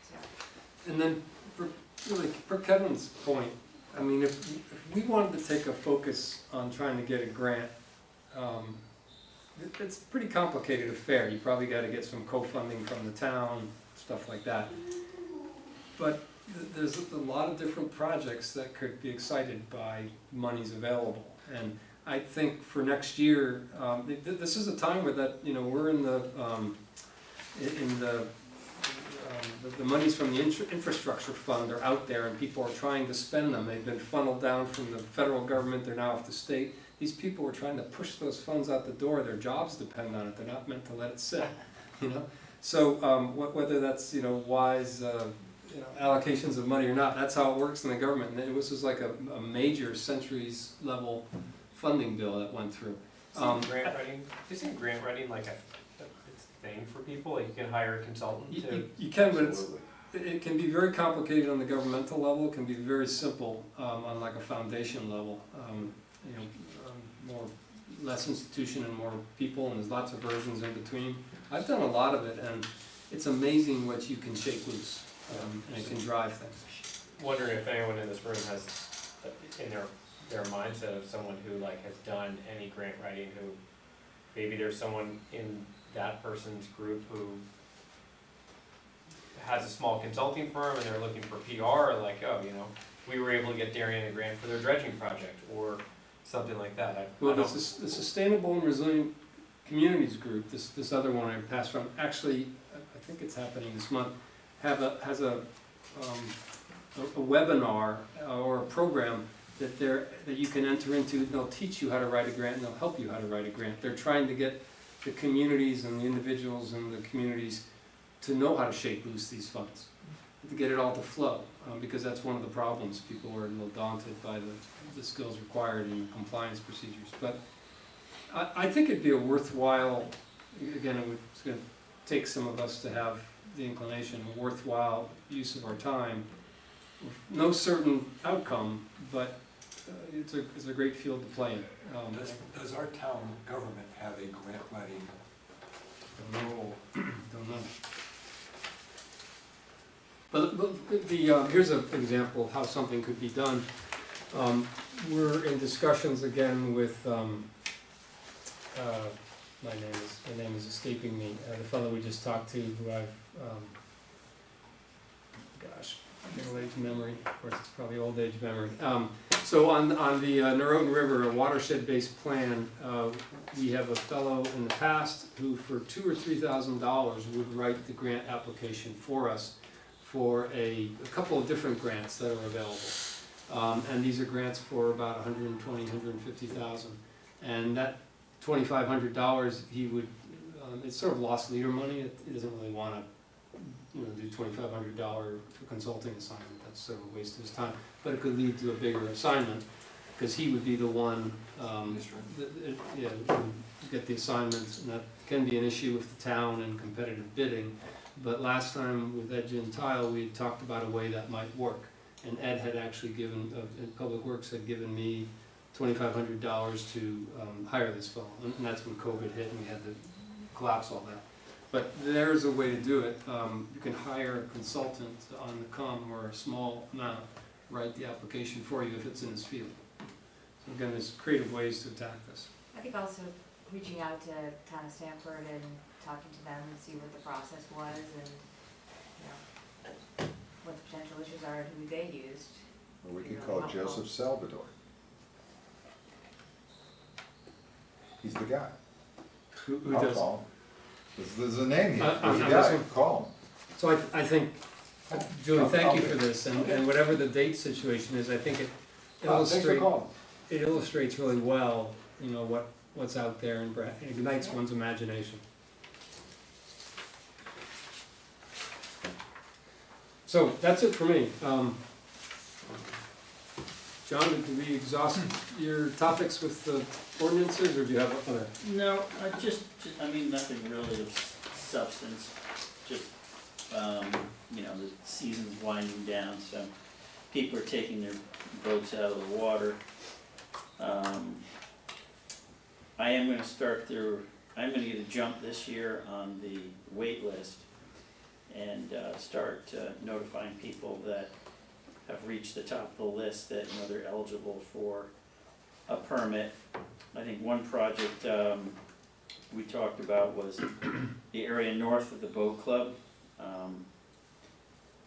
So. And then, for Kevin's point, I mean, if we wanted to take a focus on trying to get a grant, it's a pretty complicated affair. You probably got to get some co-funding from the town, stuff like that. But there's a lot of different projects that could be excited by monies available. And I think for next year, this is a time where that, you know, we're in the monies from the infrastructure fund are out there and people are trying to spend them. They've been funneled down from the federal government, they're now off the state. These people are trying to push those funds out the door, their jobs depend on it, they're not meant to let it sit, you know? So whether that's, you know, wise you know, allocations of money or not, that's how it works in the government. And it was just like a major centuries level funding bill that went through. Isn't grant writing like it's a thing for people? Like you can hire a consultant to? You can, but it can be very complicated on the governmental level. It can be very simple on like a foundation level. You know, less institution and more people, and there's lots of versions in between. I've done a lot of it, and it's amazing what you can shake loose, and it can drive things. Wondering if anyone in this room has in their mindset of someone who like has done any grant writing, who maybe there's someone in that person's group who has a small consulting firm and they're looking for PR, like, oh, you know, we were able to get Darien a grant for their dredging project or something like that. Well, the Sustainable and Resilient Communities Group, this other one I passed from, actually, I think it's happening this month, has a webinar or a program that you can enter into. They'll teach you how to write a grant and they'll help you how to write a grant. They're trying to get the communities and the individuals and the communities to know how to shake loose these funds, to get it all to flow, because that's one of the problems. People are a little daunted by the skills required in compliance procedures. But I think it'd be a worthwhile, again, it's going to take some of us to have the inclination, a worthwhile use of our time. No certain outcome, but it's a great field to play in. Does our town government have a grant writing? Don't know. But here's an example of how something could be done. We're in discussions again with my name is escaping me. The fellow we just talked to, who I've middle age memory. Of course, it's probably old age memory. So on the Norotan River, a watershed-based plan, we have a fellow in the past who, for $2,000 or $3,000, would write the grant application for us for a couple of different grants that are available. And these are grants for about $120,000, $150,000. And that $2,500, he would, it's sort of lost leader money. He doesn't really want to do $2,500 consulting assignment. That's sort of a waste of his time. But it could lead to a bigger assignment, because he would be the one get the assignments, and that can be an issue with the town and competitive bidding. But last time with Ed and Tile, we talked about a way that might work. And Ed had actually given, Public Works had given me $2,500 to hire this fellow. And that's when COVID hit and we had to collapse all that. But there's a way to do it. You can hire a consultant on the Comm or a small amount, write the application for you if it's in his field. So again, there's creative ways to attack this. I think also reaching out to Town of Stamford and talking to them and see what the process was and, what the potential issues are and who they used. Or we could call Joseph Salvador. He's the guy. Who I'll does? call him. There's a name here. I'm There's a guy. listening. Call him. So I think, Julie, thank you I'll for this, and whatever the date situation is, I think it Thanks for calling. illustrates really well, what's out there and ignites one's imagination. So that's it for me. John, did we exhaust your topics with the ordinances, or do you have other? No, I mean, nothing really of substance, just, the season's winding down, so people are taking their boats out of the water. I'm gonna get a jump this year on the wait list and start notifying people that have reached the top of the list that, they're eligible for a permit. I think one project we talked about was the area north of the boat club.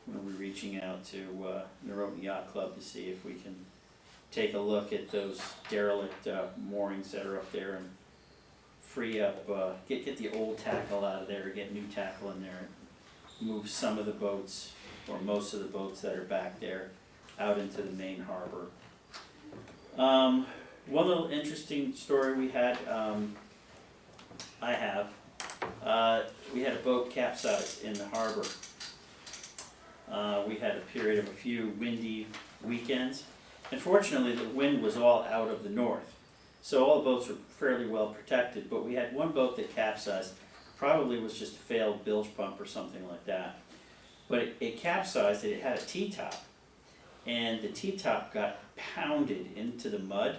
when we're reaching out to Norotan Yacht Club to see if we can take a look at those derelict moorings that are up there and free up, get the old tackle out of there, get new tackle in there, and move some of the boats, or most of the boats that are back there, out into the main harbor. One little interesting story we had, we had a boat capsize in the harbor. We had a period of a few windy weekends. Unfortunately, the wind was all out of the north, so all the boats were fairly well protected, but we had one boat that capsized. Probably was just a failed bilge pump or something like that. But it capsized, it had a T-top, and the T-top got pounded into the mud,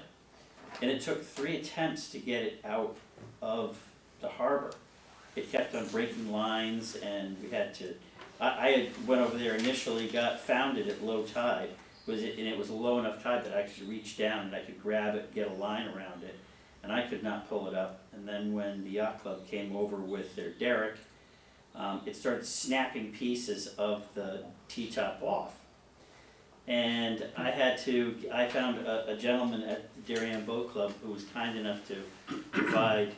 and it took 3 attempts to get it out of the harbor. It kept on breaking lines, and we had to, I had went over there initially, found it at low tide, and it was a low enough tide that I actually reached down and I could grab it, get a line around it, and I could not pull it up. And then when the yacht club came over with their derrick, it started snapping pieces of the T-top off. And I found a gentleman at the Darien Boat Club who was kind enough to provide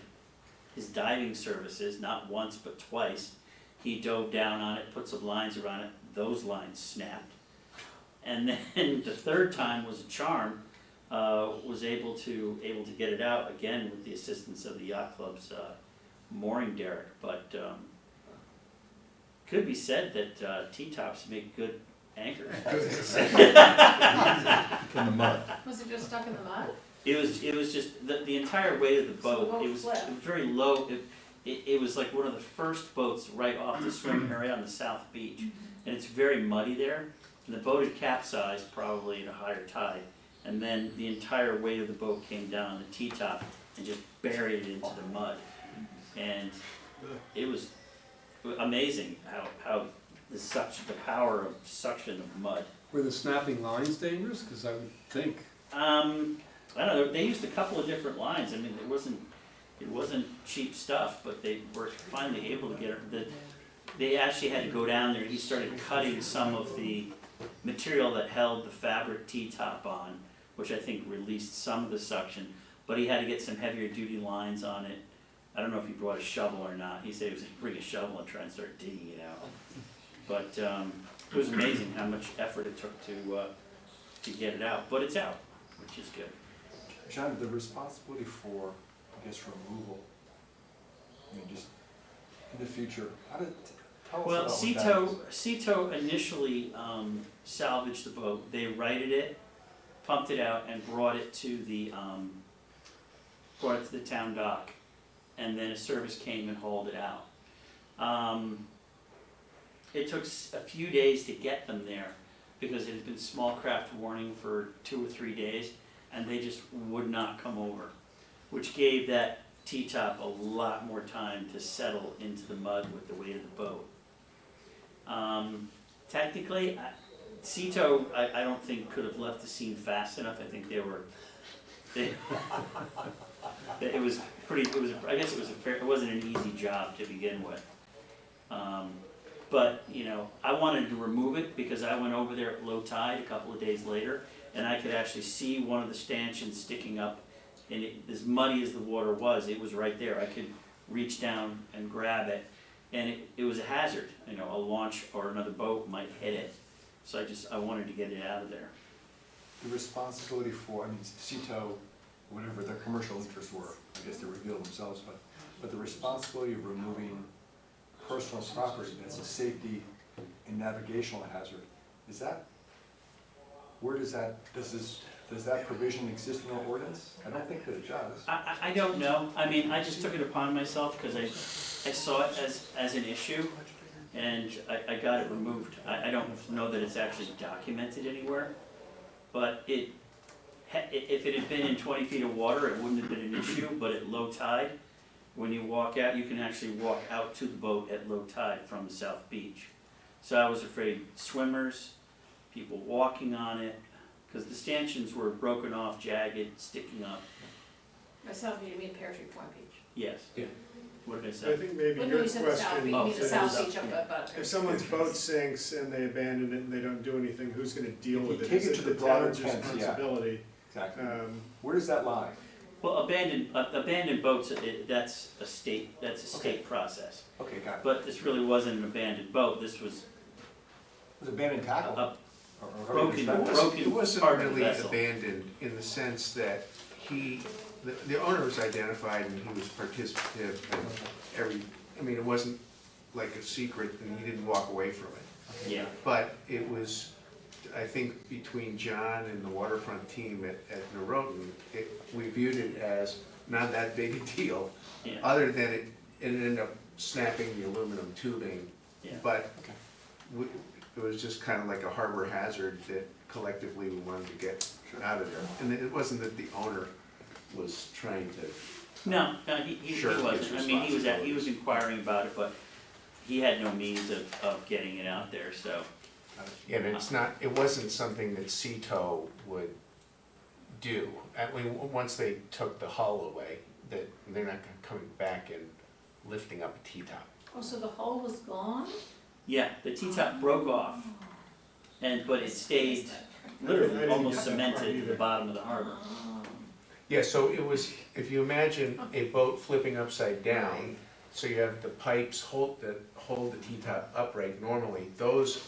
his diving services, not once but twice. He dove down on it, put some lines around it, those lines snapped. And then the third time was a charm, was able to get it out, again with the assistance of the yacht club's mooring derrick. But could be said that T-tops make good anchors. In the mud. Was it just stuck in the mud? It was just the entire weight of the So the boat. boat It was flipped. very low. It was like one of the first boats right off the swim area on the South Beach, and it's very muddy there. And the boat had capsized probably at a higher tide, and then the entire weight of the boat came down on the T-top and just buried it into the mud. And it was amazing how the power of suction of mud. Were the snapping lines dangerous? Because I would think. I don't know. They used a couple of different lines. I mean, it wasn't cheap stuff, but they were finally able to get it. They actually had to go down there. He started cutting some of the material that held the fabric T-top on, which I think released some of the suction. But he had to get some heavier duty lines on it. I don't know if he brought a shovel or not. He said he was going to bring a shovel and try and start digging it out. But it was amazing how much effort it took to get it out. But it's out, which is good. John, the responsibility for, I guess, removal, I mean, just in the future, tell us about Well, what that is. Cito initially salvaged the boat. They righted it, pumped it out, and brought it to the town dock, and then a service came and hauled it out. It took a few days to get them there because it had been small craft warning for 2 or 3 days, and they just would not come over, which gave that T-top a lot more time to settle into the mud with the weight of the boat. Technically, Cito, I don't think could have left the scene fast enough. I think it wasn't an easy job to begin with. But, I wanted to remove it because I went over there at low tide a couple of days later, and I could actually see one of the stanchions sticking up, and as muddy as the water was, it was right there. I could reach down and grab it, and it was a hazard. A launch or another boat might hit it. So I wanted to get it out of there. The responsibility for, Cito, whatever their commercial interests were, I guess they reveal themselves, but the responsibility of removing personal property that's a safety and navigational hazard, does that provision exist in our ordinance? I don't think that it does. I don't know. I just took it upon myself because I saw it as an issue, and I got it removed. I don't know that it's actually documented anywhere, but if it had been in 20 feet of water, it wouldn't have been an issue, but at low tide, when you walk out, you can actually walk out to the boat at low tide from the South Beach. So I was afraid swimmers, people walking on it, because the stanchions were broken off, jagged, sticking up. Myself, you mean Parachute Point Beach? Yes. Yeah. what did I I say? think maybe When your you said the south, question you mean the is, south beach of the if someone's boat sinks and they abandon it and they don't do anything, who's gonna deal If with you it? take Is it it to the the broader town's tent, yeah. responsibility? Exactly. Um, Where does that lie? Well, abandoned boats, that's a state process. Okay, got it. But this really wasn't an abandoned boat, this was It was abandoned tackle. a or broken- however you describe it. broken It wasn't part of the really vessel. abandoned in the sense that the owner was identified and he was participative and I mean, it wasn't like a secret and he didn't walk away from it. Yeah, But it was, I think, between John and the waterfront team at Norotan, we viewed it as not that big a deal, yeah, other than it ended up snapping the aluminum tubing. yeah. But it was just kind of like a harbor hazard that collectively we wanted to get out of there. And it wasn't that the owner was trying to, No, he Sure, wasn't, his I mean, he was responsibilities. inquiring about it, but he had no means of getting it out there, so. and it wasn't something that CETO would do. Once they took the hull away, that they're not coming back and lifting up a T-top. Oh, so the hull was gone? Yeah, the T-top broke off, but it stayed I literally didn't almost get that cemented part to the either. bottom of the harbor. Yeah, so it was, if you imagine a boat flipping upside down, so you have the pipes hold the T-top upright normally, those,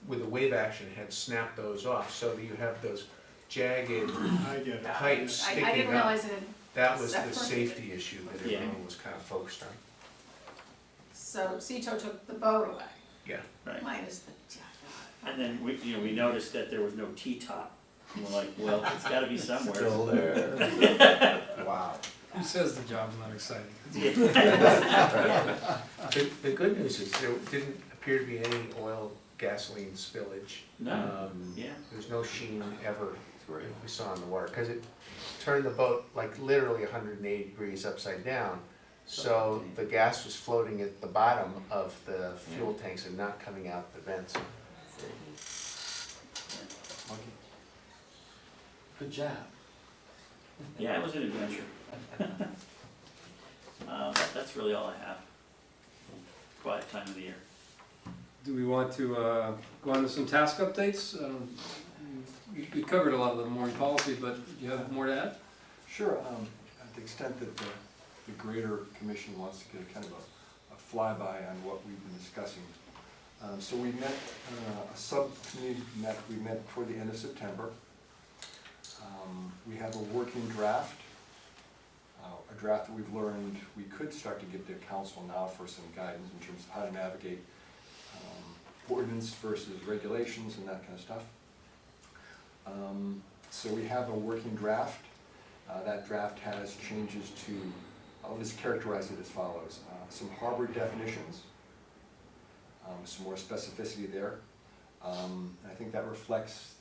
with the wave action, had snapped those off, so that you have those jagged I get it. pipes I sticking up. didn't realize it had, That was the separated. safety issue that Yeah. everyone was kind of focused on. so Cito took the boat away, Yeah. Right. minus the. And then we noticed that there was no T-top. And we're like, well, it's gotta be somewhere. Still there. Wow. Who says the job's not exciting? The good news is there didn't appear to be any oil, gasoline spillage. No, yeah. There's no sheen ever Great. we saw in the water, because it turned the boat like literally 180 degrees upside down. So the gas was floating at the bottom of the fuel tanks and not coming out the vents. Okay. Good job. Yeah, it was an adventure. That's really all I have. Quiet time of the year. Do we want to go on to some task updates? We covered a lot of the mooring policy, but do you have more to add? Sure, at the extent that the greater commission wants to get kind of a flyby on what we've been discussing. So we met, a subcommittee we met toward the end of September. We have a working draft, a draft that we've learned we could start to give to council now for some guidance in terms of how to navigate ordinance versus regulations and that kind of stuff. So we have a working draft. That draft has changes to, I'll just characterize it as follows. Some harbor definitions, some more specificity there. I think that reflects,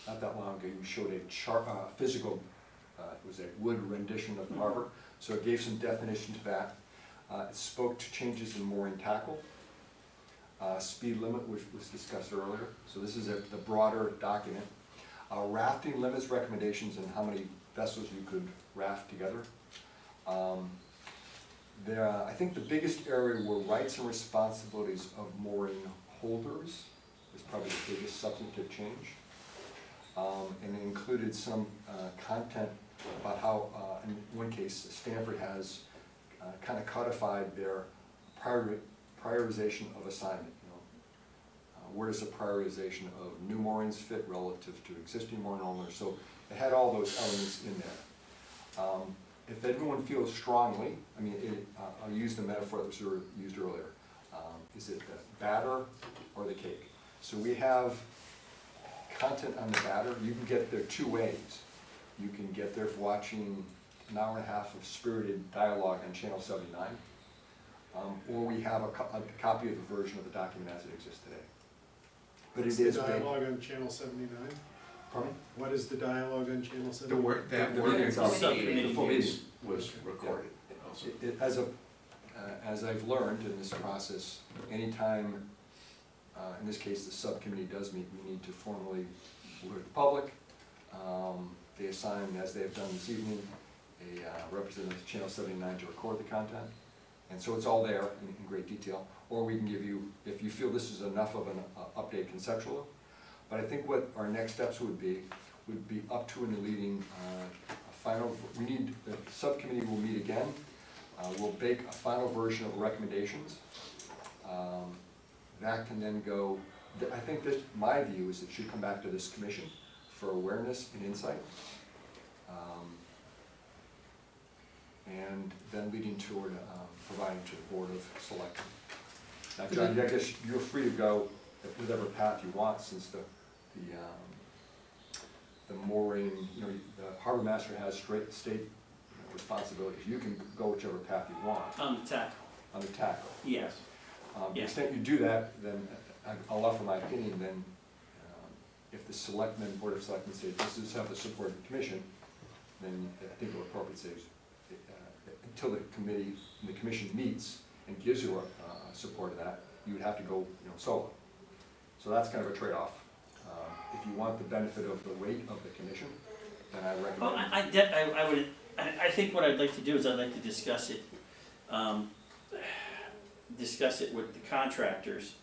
not that long ago, you showed a physical, it was a wood rendition of the harbor, so it gave some definition to that. It spoke to changes in mooring tackle, speed limit, which was discussed earlier, so this is the broader document. Rafting limits recommendations and how many vessels you could raft together. I think the biggest area were rights and responsibilities of mooring holders is probably the biggest substantive change. And it included some content about how, in one case, Stanford has kind of codified their prioritization of assignment. Where does the prioritization of new moorings fit relative to existing mooring owners? So it had all those elements in there. If everyone feels strongly, I mean, I'll use the metaphor that was used earlier. Is it the batter or the cake? So we have content on the batter. You can get there two ways. You can get there for watching an hour and a half of spirited dialogue on Channel 79, or we have a copy of the version of the document as it exists today. But What's it the is dialogue on Channel 79? Pardon me? What is the dialogue on Channel The 79? word, that The word meeting itself. Subcommittee was recorded. As I've learned in this process, anytime, in this case, the subcommittee does meet, we need to formally alert the public. They assign, as they have done this evening, representative of Channel 79 to record the content. And so it's all there in great detail. Or we can give you, if you feel this is enough of an update conceptual. But I think what our next steps would be up to and leading a final, the subcommittee will meet again. We'll bake a final version of recommendations. That can then go, I think that my view is it should come back to this commission for awareness and insight. And then leading toward providing to the Board of Selectmen. Now, John, I guess you're free to go whatever path you want, since the mooring, the harbor master has state responsibilities. You can go whichever path you want On the tackle, on the tackle. yes. To the Yeah. extent you do that, then I'll offer my opinion, then if the Board of Selectmen say this is have the support of the commission, then I think it would appropriate say, until the commission meets and gives you support of that, you would have to go solo. So that's kind of a trade-off. If you want the benefit of the weight of the commission, then I recommend. Well, I think what I'd like to do is I'd like to discuss it with the contractors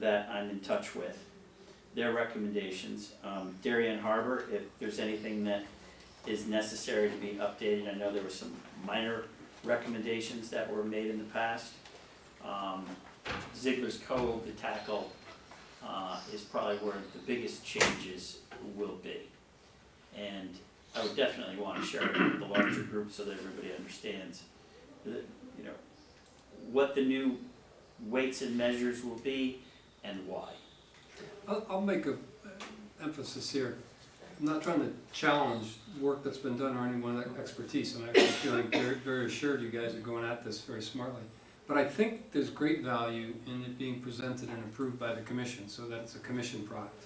that I'm in touch with, their recommendations. Darien Harbor, if there's anything that is necessary to be updated, I know there were some minor recommendations that were made in the past. Ziegler's Cove, the tackle, is probably where the biggest changes will be. And I would definitely want to share it with the larger group so that everybody understands what the new weights and measures will be and why. I'll make a emphasis here. I'm not trying to challenge work that's been done or anyone's expertise. I'm actually feeling very, very assured you guys are going at this very smartly. But I think there's great value in it being presented and approved by the commission, so that it's a commission product.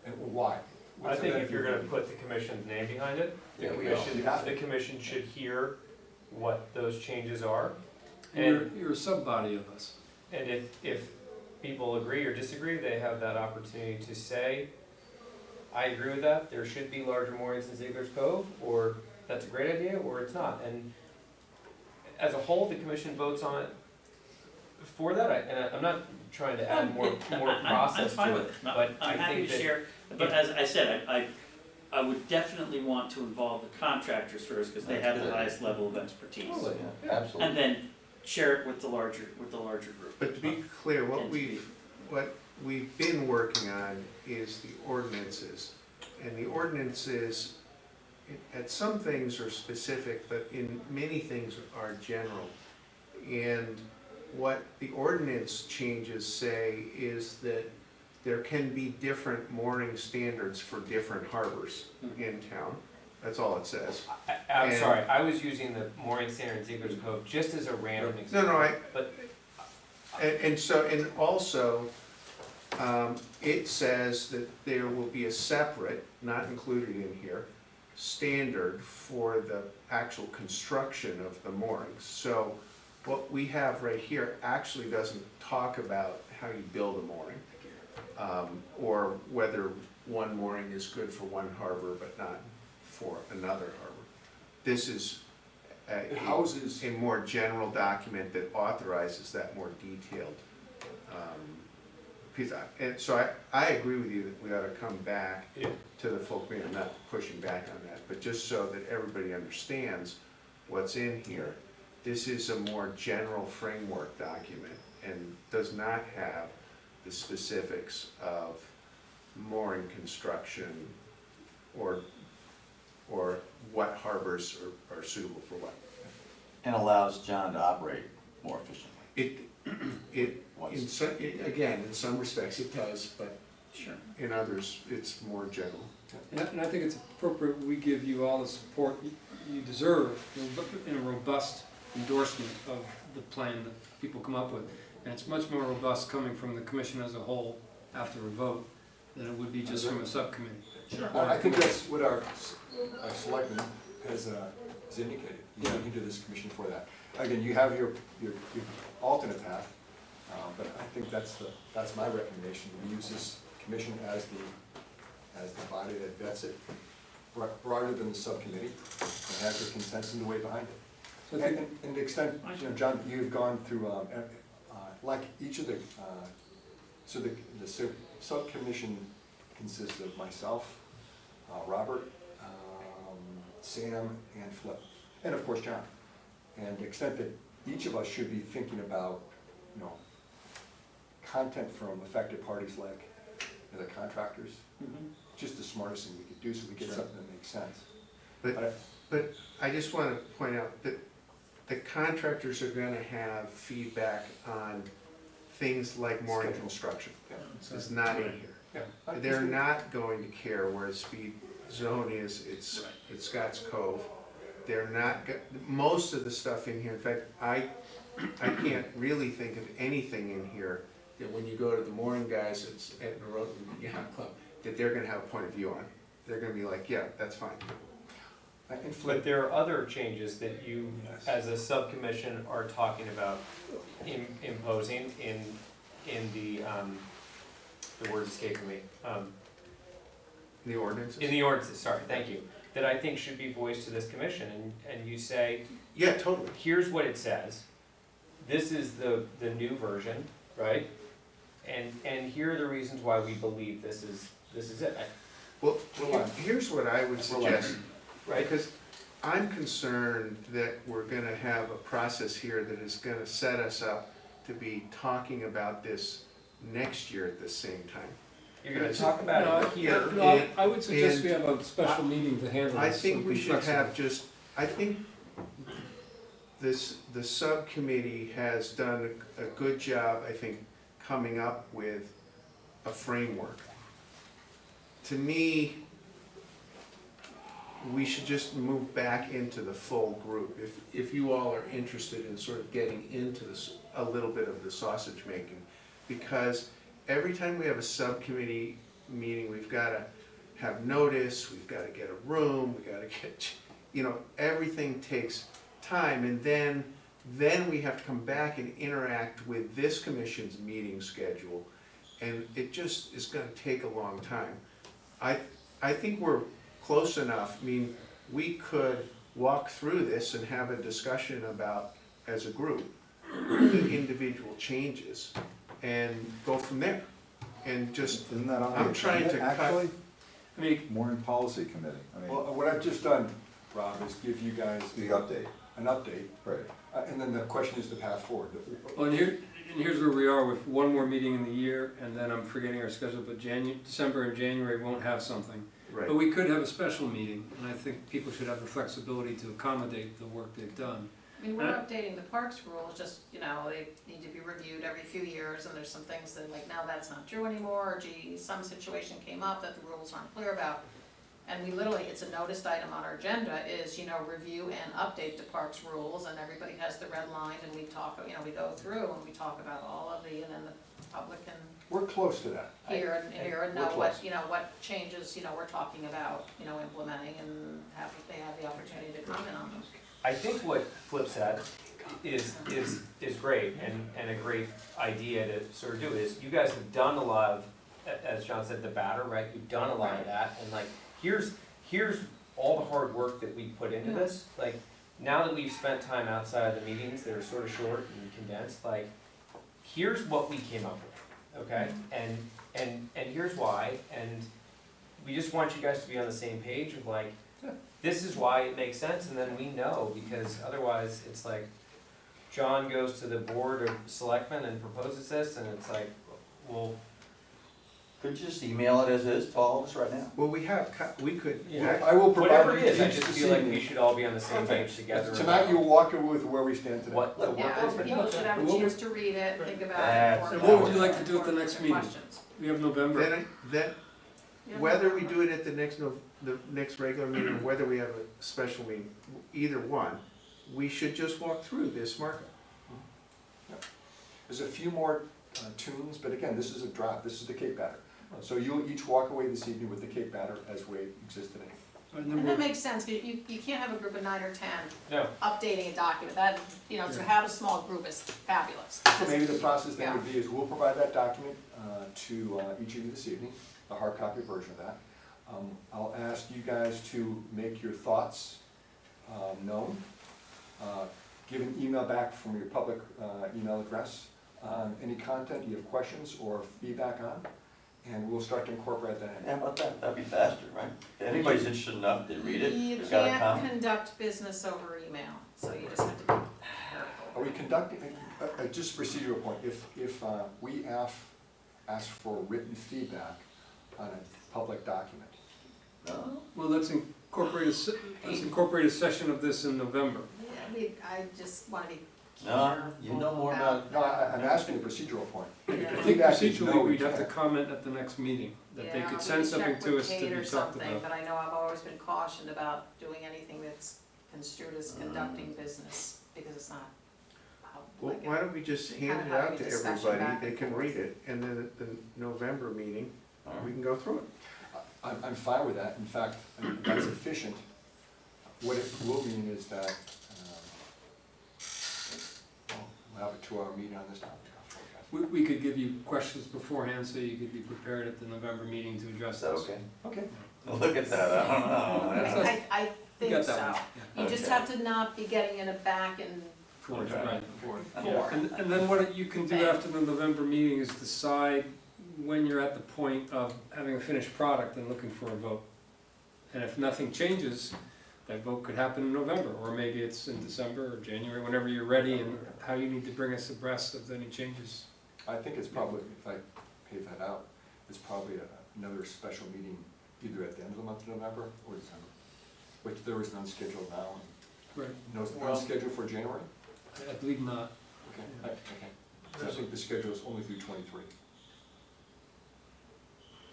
And why? I think if you're gonna put the commission's name behind it, Yeah, we will. the commission should hear what those changes are. And you're a sub-body of us. And if people agree or disagree, they have that opportunity to say, I agree with that, there should be larger moorings in Ziegler's Cove, or that's a great idea, or it's not. And as a whole, the commission votes on it for that, I'm not trying to add more process I'm fine to with it, it. No, but I'm I happy think to that. share, but as I said, I would definitely want to involve the contractors first, because they have the highest level of expertise. Totally, yeah, absolutely. And then share it with the larger group. But to be clear, what Entity. we've been working on is the ordinances. And the ordinances, at some things are specific, but in many things are general. And what the ordinance changes say is that there can be different mooring standards for different harbors in town. That's all it says. I'm And- sorry, I was using the mooring standard in Ziegler's Cove just as a random example. But And also, it says that there will be a separate, not included in here, standard for the actual construction of the moorings. So what we have right here actually doesn't talk about how you build a mooring, or whether one mooring is good for one harbor but not for another harbor. This is It houses, a more general document that authorizes that more detailed. So I agree with you that we ought to come back Yeah. to the full committee. I'm not pushing back on that, but just so that everybody understands what's in here. This is a more general framework document and does not have the specifics of mooring construction or what harbors are suitable for what. And allows John to operate more efficiently. Again, in some respects it does, but Sure. in others, it's more general. And I think it's appropriate we give you all the support you deserve in a robust endorsement of the plan that people come up with. And it's much more robust coming from the commission as a whole after a vote than it would be just from a subcommittee. I think that's what our selectman has indicated. He's looking to this commission for that. Again, you have your alternate path, but I think that's my recommendation. We use this commission as the body that vets it broader than the subcommittee, and has the consensus and the way behind it. So I think, And to the extent, John, you've gone through, like each of the, so the subcommission consists of myself, Robert, Sam, and Flip, and of course, John. And the extent that each of us should be thinking about, content from affected parties like the contractors, just the smartest thing we could do, so we get something that makes sense. But I just wanna point out that the contractors are gonna have feedback on things like mooring Schedule. construction. Yeah. It's not in here. Yeah. They're not going to care where the speed zone is, it's Scotts Cove. They're not, most of the stuff in here, in fact, I can't really think of anything in here that when you go to the mooring guys at the Road Yacht Club, that they're gonna have a point of view on. They're gonna be like, yeah, that's fine. And But Flip, there are other changes that you, Yes. as a subcommission, are talking about imposing in the word escaping me. The ordinances? In the ordinances, sorry, thank you, that I think should be voiced to this commission, and you say, Yeah, totally. here's what it says, this is the new version, right? And here are the reasons why we believe this is it, Well, Relax. here's what I would suggest, right? because I'm concerned that we're gonna have a process here that is gonna set us up to be talking about this next year at the same time. You're gonna talk about it here. no, I would suggest and we have a special meeting to handle I this. think so we be should flexible. have just, I think the subcommittee has done a good job, I think, coming up with a framework. To me, we should just move back into the full group. If you all are interested in sort of getting into this, a little bit of the sausage making. Because every time we have a subcommittee meeting, we've gotta have notice, we've gotta get a room, we gotta get, everything takes time. And then we have to come back and interact with this commission's meeting schedule. And it just is gonna take a long time. I think we're close enough, I mean, we could walk through this and have a discussion about, as a group, the individual changes and go from there. And just, Isn't that on the I'm trying to agenda, cut- actually? I mean, More in policy committee, I mean, well, what I've just done, Rob, is give you guys the update, an update, right. and then the question is the path forward. well, and here's where we are with one more meeting in the year, and then I'm forgetting our schedule, but December and January won't have something. right. But we could have a special meeting, and I think people should have the flexibility to accommodate the work they've done. I mean, we're updating the parks rules, just, they need to be reviewed every few years, and there's some things that, like, now that's not true anymore, or gee, some situation came up that the rules aren't clear about. And we literally, it's a noticed item on our agenda, is, review and update the parks rules, and everybody has the red line, and we talk, we go through and we talk about all of and then the public can We're close to that. hear and We're know what, close. what changes, we're talking about, implementing, and they have the opportunity to comment on them. I think what Flip said is great, and a great idea to sort of do is, you guys have done a lot of, as John said, the batter, right? You've done a lot of that, and like, here's all the hard work that we put into this. Like, now that we've spent time outside of the meetings that are sort of short and condensed, like, here's what we came up with, okay? And here's why, and we just want you guys to be on the same page of like, this is why it makes sense, and then we know, because otherwise it's like, John goes to the board of selectmen and proposes this, and it's like, well, Could you just email it as is to all of us right now? Well, we could, Yeah. I will provide whatever it you is, I each just this feel like we evening. should all be on the same Okay. page together. Tonight you'll walk away with where we stand today. What, the Yeah, work is. people should have a What chance to read it, think about it. That's- form And what would you it, like to do at the form next their meeting? questions. We have November. Yeah, whether we November. do it at the next regular meeting, or whether we have a special meeting, either one, we should just walk through this markup. There's a few more tunes, but again, this is a draft, this is the Cape Batter. So you'll each walk away this evening with the Cape Batter as we exist today. And then And that we'll- makes sense, because you can't have a group of 9 or 10 No, updating a document, that, to have a small group is fabulous. So maybe the process then would be is we'll provide that document to each of you this evening, the hard copy version of that. I'll ask you guys to make your thoughts known. Give an email back from your public email address on any content you have questions or feedback on, and we'll start to incorporate that in. How about that? That'd be faster, right? If anybody's interested enough to read it, You they've got a can't comment. conduct business over email, so you just have to be Are careful. we conducting, just a procedural point, if we ask for written feedback on a public document, No? Well, let's incorporate a session of this in November. Yeah, I just wanna be No, careful. you know more about- no, I'm asking a procedural point. Yeah. I think Feedback is no, procedurally, we we'd have to can't. comment at the next meeting, that they Yeah, could we send could something check to with us to Kate or be talked something, about. but I know I've always been cautioned about doing anything that's construed as conducting business, because it's not Well, like why don't we just hand Kind it of out having to a discussion everybody, back they and can forth. read it, and then at the November meeting, All we right. can go through it. I'm fine with that, in fact, that's efficient. What it will mean is that, we'll have a 2-hour meeting on this topic. We could give you questions beforehand, so you could be prepared at the November meeting to address Is that this. okay? Okay. Look at that, I don't know. That's- I You think got so. that one. You just Okay. have to not be getting in a back and Forward, Okay. right. forth. And then what you can do after the November meeting is decide when you're at the point of having a finished product and looking for a vote. And if nothing changes, that vote could happen in November, or maybe it's in December or January, whenever you're ready, and how you need to bring us abreast of any changes. I think it's probably, if I pay that out, it's probably another special meeting either at the end of the month of November or December, which there is none scheduled now. Right. None scheduled for January? I believe not. Okay, okay. So I think the schedule is only through 23.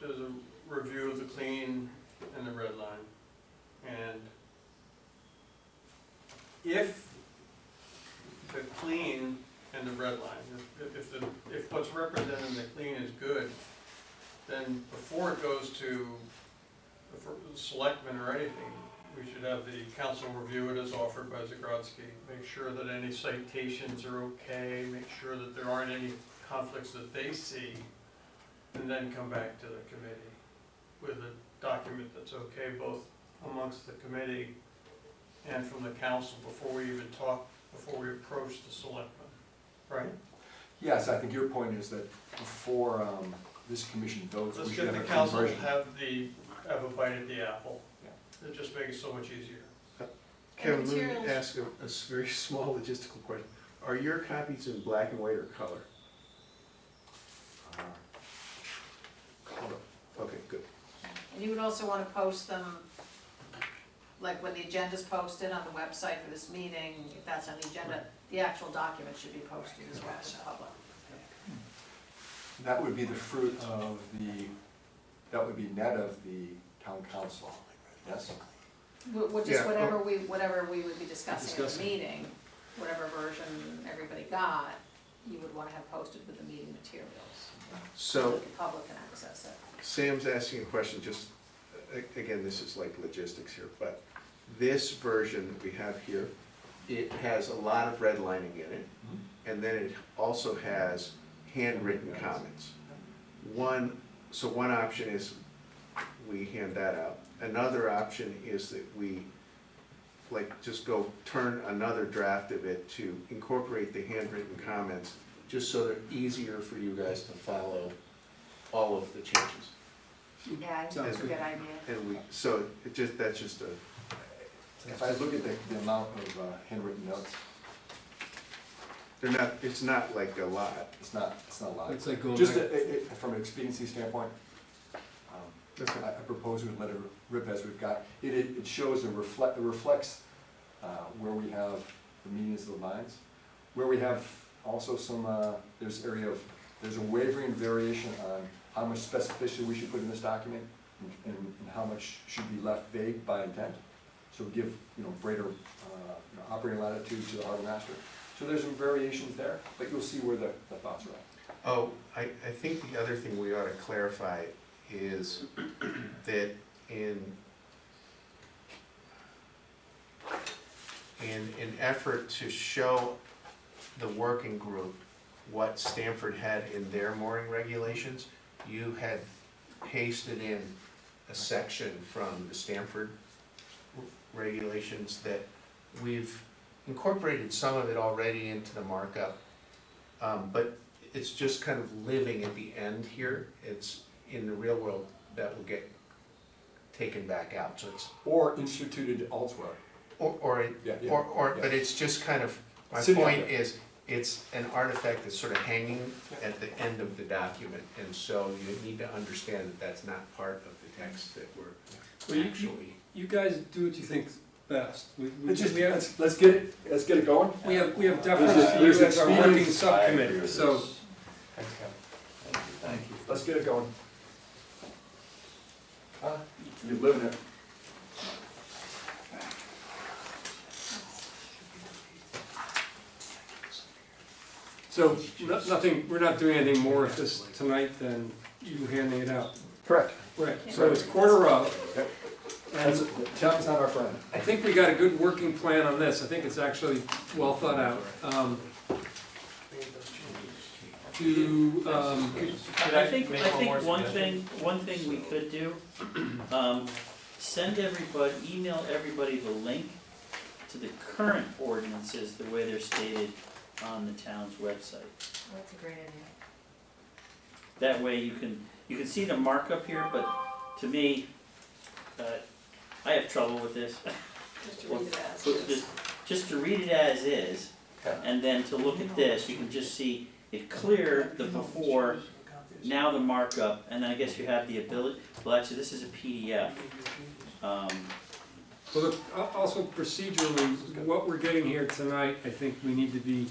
There's a review of the clean and the red line. And if the clean and the red line, if what's represented in the clean is good, then before it goes to the selectmen or anything, we should have the council review it as offered by Zagrodsky, make sure that any citations are okay, make sure that there aren't any conflicts that they see, and then come back to the committee with a document that's okay both amongst the committee and from the council before we even talk, before we approach the selectmen, right? Yes, I think your point is that before this commission votes, Let's we should get have the a council conversion. have a bite at the apple. Yeah. It just makes it so much easier. Kevin, let me materials- ask a very small logistical question. Are your copies in black and white or color? Color. Okay, good. And you would also wanna post them, like when the agenda's posted on the website for this meeting, if that's on the agenda, the actual document should be posted as well to the public. That would be the fruit of that would be net of the town council, yes? Which is Yeah, whatever we would be discussing at the Discussing. meeting, whatever version everybody got, you would wanna have posted with the meeting materials. So So that the public can access it. Sam's asking a question, just, again, this is like logistics here, but this version that we have here, it has a lot of redlining in it, and then it also has handwritten comments. One option is we hand that out. Another option is that we, like, just go turn another draft of it to incorporate the handwritten comments, just so they're easier for you guys to follow all of the changes. Yeah, I think Sounds that's a good. good idea. And so that's just a, If I look at the amount of handwritten notes, it's not like a lot. it's not a lot. It's like going Just back, from an expediency standpoint, Okay. I propose we let it rip as we've got. It shows and reflects where we have the meetings of the minds, where we have also some, there's a wavering variation on how much specificity we should put in this document and how much should be left vague by intent. So give, greater operating latitude to the harbor master. So there's some variations there, but you'll see where the thoughts are at. Oh, I think the other thing we ought to clarify is that in an effort to show the working group what Stanford had in their mooring regulations, you had pasted in a section from the Stanford regulations that we've incorporated some of it already into the markup. But it's just kind of living at the end here. It's in the real world that will get taken back out, so it's, Or instituted elsewhere. but it's just kind of, my Sitting out point there. is, it's an artifact that's sort of hanging at the end of the document, and so you need to understand that that's not part of the text that Well, we're you- actually. You guys do what you think's best. Let's get it going. We have deference to you There's as our working experience. I agree subcommittee, with so. this. Thanks, Kevin. Thank you. Let's get it going. You're living it. So, nothing, we're not doing anything more with this tonight than you handing it out. Correct. Right, so it's quarter of. Yep. And John's not our friend. I think we got a good working plan on this. I think it's actually well thought out. I think one thing we could do, send everybody, email everybody the link to the current ordinances, the way they're stated on the town's website. That's a great idea. That way you can see the markup here, but to me, I have trouble with this. Just to read it as So is. just to read it as is, Okay. and then to look at this, you can just see it clear the before, now the markup, and then I guess you have the ability, well, actually, this is a PDF. Well, look, also procedurally, what we're getting here tonight, I think we need to be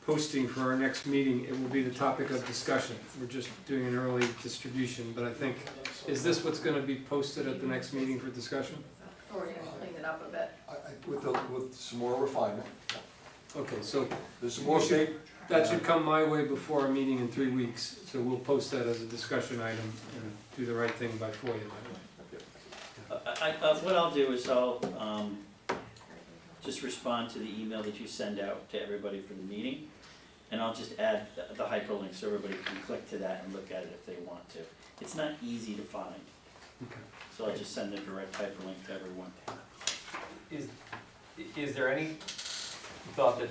posting for our next meeting. It will be the topic of discussion. We're just doing an early distribution, but I think, is this what's gonna be posted at the next meeting for discussion? Or we're gonna clean it up a bit. With some more refinement. Okay, so There's some more shape. that should come my way before our meeting in 3 weeks, so we'll post that as a discussion item and do the right thing by FOIA. What I'll do is I'll, just respond to the email that you send out to everybody for the meeting, and I'll just add the hyperlink so everybody can click to that and look at it if they want to. It's not easy to find, Okay. so I'll just send the direct hyperlink to everyone. Is there any thought that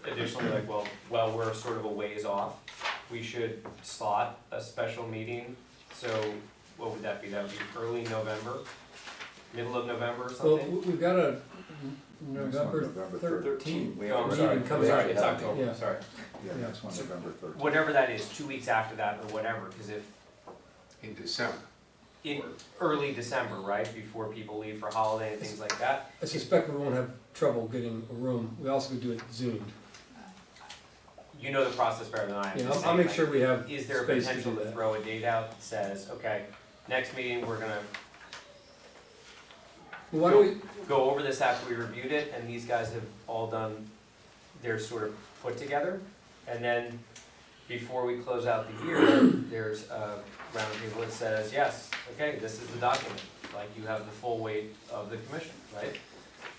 additionally, like, well, we're sort of a ways off, we should slot a special meeting? So what would that be? That would be early November, middle of November or Well, something? we've got a Next one, November November 13th. We Oh, I'm already- sorry, meeting comes sorry, out. it's October, Yeah. sorry. Yeah, next one, November 13th. Whatever that is, 2 weeks after that or whatever, because if, In December. in early December, right, before people leave for holiday and things like that, I suspect we won't have trouble getting a room. We also could do it Zoomed. you know the process better than I am. Yeah, Just I'll saying, make like, sure we have is there a space to potential do to that. throw a date out that says, okay, next meeting, we're gonna Why don't we, go over this after we reviewed it, and these guys have all done their sort of put together, and then before we close out the year, there's a round of people that says, yes, okay, this is the document, like you have the full weight of the commission, right?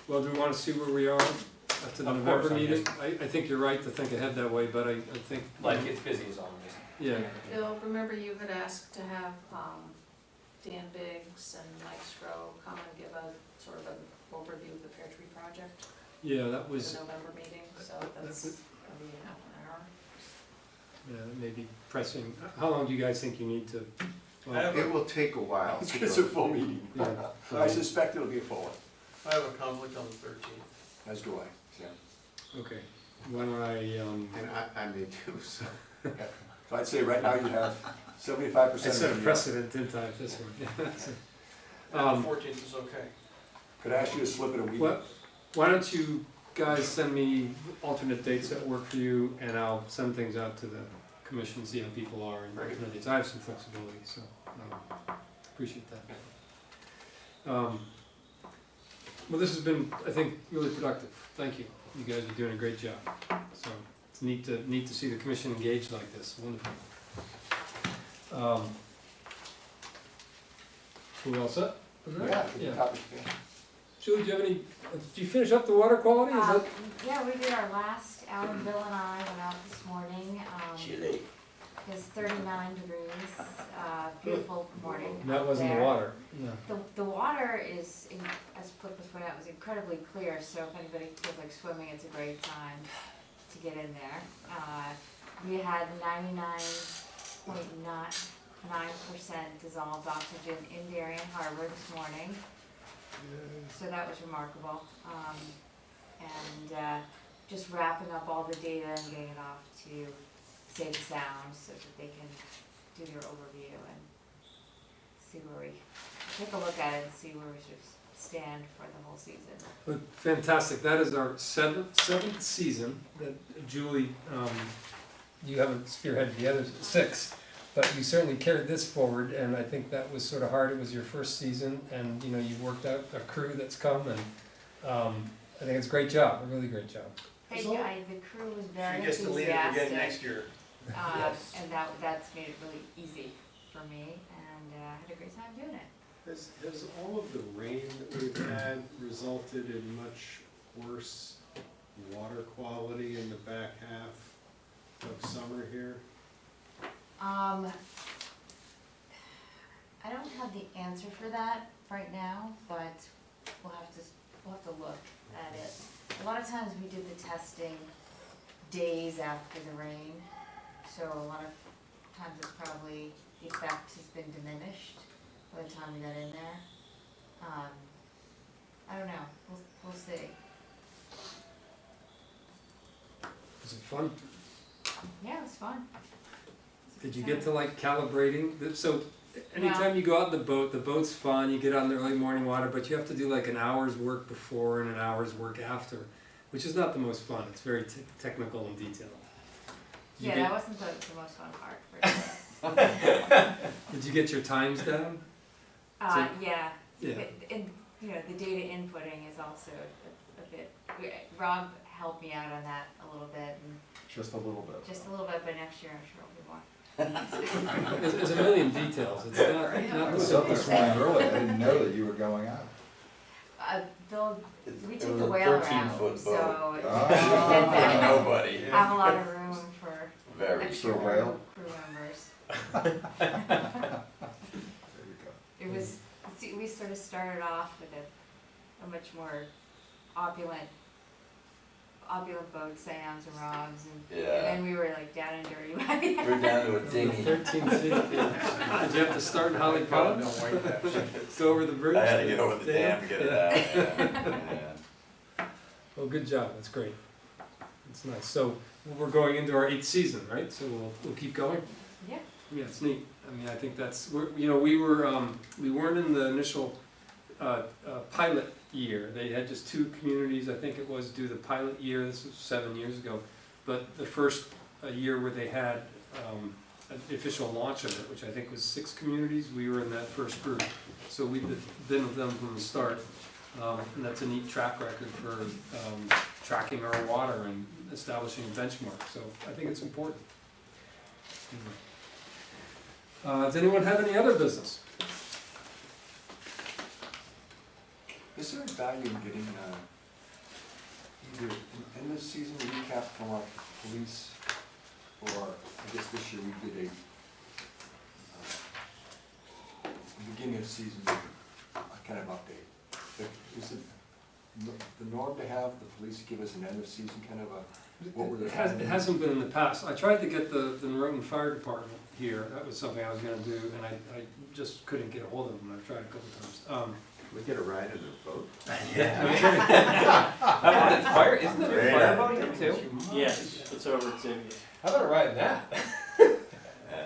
well, do we want to see where we are at the Of November course, I'm meeting? I think you're right to think ahead that way, but I think. Like, it's busy as always. Yeah, Bill, remember you had asked to have Dan Biggs and Mike Scrow come and give a sort of an overview of the pear tree project yeah, that for was, the November meeting, so that's gonna be half an hour. yeah, that may be pressing. How long do you guys think you need to? well, It will take a while. to It's go a full meeting. Yeah. I suspect it'll be a full one, I have a conflict on the 13th. as do I. Yeah. Okay, why don't I, And I may too, so. So I'd say right now you have 75% I of set a the, precedent, didn't I, with this one? And the 14th is okay. could I ask you to slip it a week? Why don't you guys send me alternate dates that work for you, and I'll send things out to the commission, see how people are, and alternate dates. I have some flexibility, so, appreciate that. Well, this has been, I think, really productive. Thank you. You guys are doing a great job. So, it's neat to see the commission engaged like this. Wonderful. Who else up? Yeah. Topic, yeah. Julie, do you have any, did you finish up the water quality? Is that? Yeah, we did our last, Alan, Bill and I went out this morning. Chile. It's 39 degrees, beautiful morning That out wasn't the there. water, no. The water is, as Flip was pointing out, was incredibly clear, so if anybody feels like swimming, it's a great time to get in there. We had 99.9% dissolved oxygen in Darien Harbor this morning, so that was remarkable. And just wrapping up all the data and getting it off to Safe Sound so that they can do their overview and see where we, take a look at it and see where we should stand for the whole season. But fantastic, that is our seventh season that Julie, you haven't spearheaded the other six, but you certainly carried this forward, and I think that was sort of hard. It was your first season, and you know, you worked out a crew that's come, and I think it's a great job, a really great job. Thank you, the crew was very She gets to lead it again enthusiastic, next year. and that's made it really easy for me, and I had a great time doing it. Has all of the rain that we've had resulted in much worse water quality in the back half of summer here? I don't have the answer for that right now, but we'll have to look at it. A lot of times we did the testing days after the rain, so a lot of times it's probably, the effect has been diminished by the time we got in there. I don't know, we'll see. Was it fun? Yeah, it was fun. Did you get to like calibrating? So anytime you go out in the boat's fun, you get out in the early morning water, but you have to do like an hour's work before and an hour's work after, which is not the most fun. It's very technical and detailed. That wasn't the most fun part for sure. Did you get your times down? Yeah. Yeah. And, you know, the data inputting is also a bit, Rob helped me out on that a little bit, and Just a little bit. just a little bit, but next year I'm sure it'll be more. There's a million details. It's not I the was up this simplest morning one. early, I didn't know that you were going out. We It took was the a whale 13-foot out, so boat. it Ah. didn't Nobody. have a lot of room for Very extra For a whale? crew members. There you go. It was, we sort of started off with a much more opulent boat, Sam's and Rob's, and Yeah. then we were like down and dirty. We're down to a dinghy. 13 feet. Did you have to start in Holly Pond? No white caps. Go over the bridge? I had to get over the dam to get it out, yeah. Well, good job. That's great. That's nice. So we're going into our 8th season, right? So we'll keep going. Yeah. Yeah, it's neat. I mean, I think that's we weren't in the initial pilot year. They had just 2 communities. I think it was do the pilot year. This was 7 years ago. But the first year where they had the official launch of it, which I think was 6 communities, we were in that first group. So we've been with them from the start. And that's a neat track record for tracking our water and establishing a benchmark. So I think it's important. Does anyone have any other business? Is there a value in getting either an end of season recap from our police, or I guess this year we did a beginning of season kind of update? Is it the norm to have the police give us an end of season kind of a, what were the? It hasn't been in the past. I tried to get the Norotan Fire Department here. That was something I was gonna do, and I just couldn't get a hold of them. I've tried a couple times. We get a ride in a boat? Isn't it a fireboat here too? Yes, it's over at Xavier. How about a ride in that?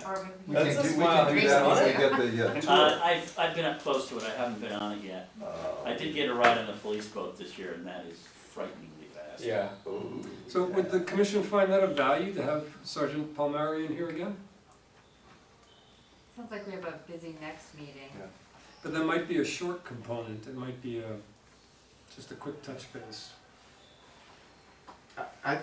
Or We That's can a do smile that. to get on We it. can get the tour. I've been up close to it, I haven't been on it yet. I did get a ride on the police boat this year, and that is frighteningly fast. Yeah. Ooh. So would the commission find that of value to have Sergeant Palmieri in here again? Sounds like we have a busy next meeting. Yeah. But that might be a short component. It might be just a quick touch base. I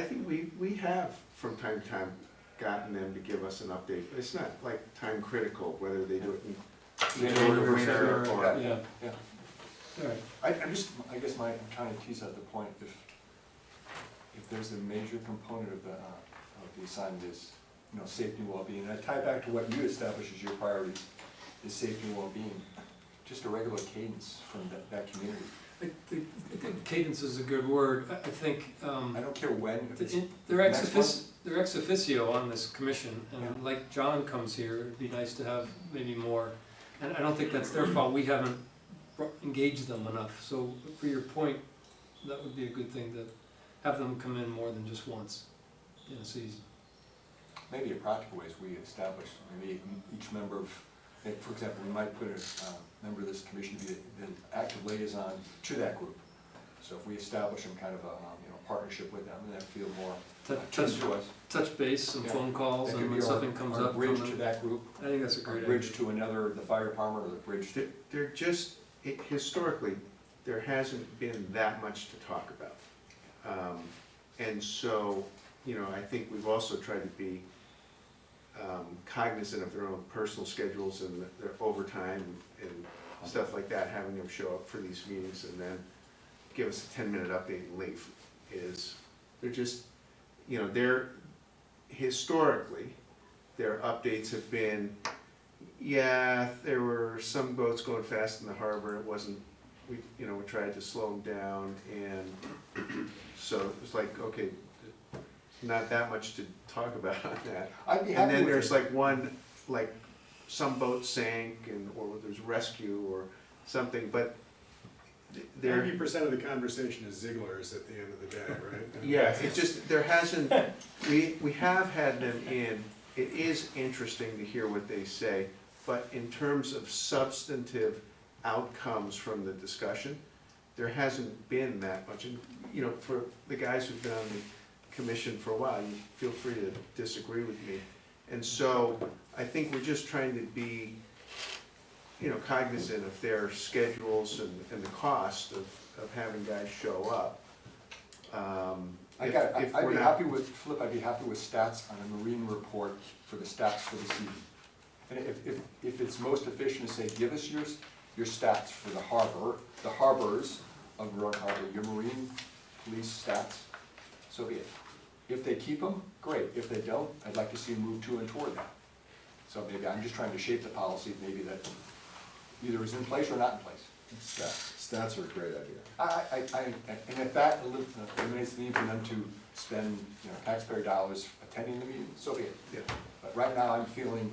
think we have from time to time gotten them to give us an update, but it's not like time critical whether they do it in January or. Yeah. Yeah. All right. I guess I'm trying to tease out the point, if there's a major component of the assignment is you know, safety and well-being. And I tie back to what you established as your priorities, is safety and well-being. Just a regular cadence from that community. I think cadence is a good word. I think, I don't care when, if it's they're ex next officio, they're ex officio on this commission, and Yeah. like John comes here, it'd be nice to have maybe more. And I don't think that's their fault, we haven't engaged them enough. So for your point, that would be a good thing to have them come in more than just once in a season. maybe a practical ways we establish, maybe each member of, for example, we might put a member of this commission be the active liaison to that group. So if we establish some kind of a, you know, partnership with them, and they feel more attuned to us. Touch base, some Yeah. phone calls, That could and be when our- something comes our up. bridge from to them. that group, I think that's a or great idea. bridge to another, the fire department, or the bridge to. There just, historically, there hasn't been that much to talk about. And so, you know, I think we've also tried to be cognizant of their own personal schedules and their overtime and stuff like that, having them show up for these meetings and then give us a 10-minute update and leave, they're just, you know, historically, their updates have been, yeah, there were some boats going fast in the harbor, it wasn't, we tried to slow them down, and so it was like, okay, not that much to talk about on that. I'd be And happy then with there's it. like one, like, some boat sank, or there's rescue or something, but there. 90% of the conversation is Ziegler's at the end of the day, right? Yeah, it just, there hasn't, we have had them in, it is interesting to hear what they say, but in terms of substantive outcomes from the discussion, there hasn't been that much. And, you know, for the guys who've been on the commission for a while, you feel free to disagree with me. And so, I think we're just trying to be, you know, cognizant of their schedules and the cost of having guys show up. I'd be happy with, Flip, I'd be happy with stats on a marine report for the stats for the season. And if it's most efficient to say, give us your stats for the harbor, the harbors of Rhode Harbor, your marine police stats, so be it. If they keep them, great. If they don't, I'd like to see them move to and toward that. So maybe I'm just trying to shape the policy, maybe that either is in place or not in place. Stats are a great idea. And if that eliminates the need for them to spend, you know, taxpayer dollars attending the meeting, so be it. Yeah. But right now, I'm feeling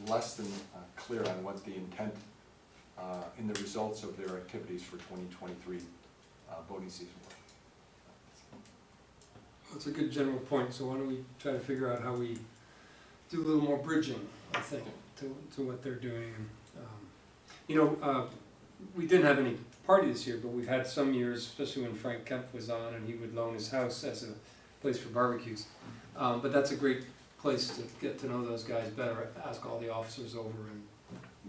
less than clear on what the intent in the results of their activities for 2023 boating season were. That's a good general point, so why don't we try to figure out how we do a little more bridging, I think, to what they're doing. You know, we didn't have any party this year, but we've had some years, especially when Frank Kemp was on and he would loan his house as a place for barbecues. But that's a great place to get to know those guys better, ask all the officers over and,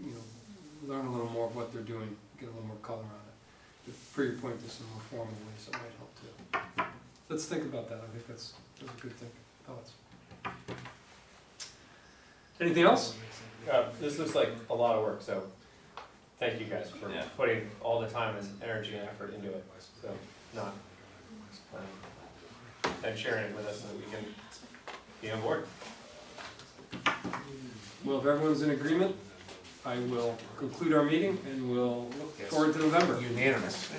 you know, learn a little more of what they're doing, get a little more color on it. But for your point, there's some more formal ways that might help too. Let's think about that, I think that's a good thing, thoughts. Anything else? This looks like a lot of work, so thank you guys for Yeah. putting all the time and energy and effort into it, so not, and sharing it with us so that we can be on board. Well, if everyone's in agreement, I will conclude our meeting and we'll look forward to November. Unanimous.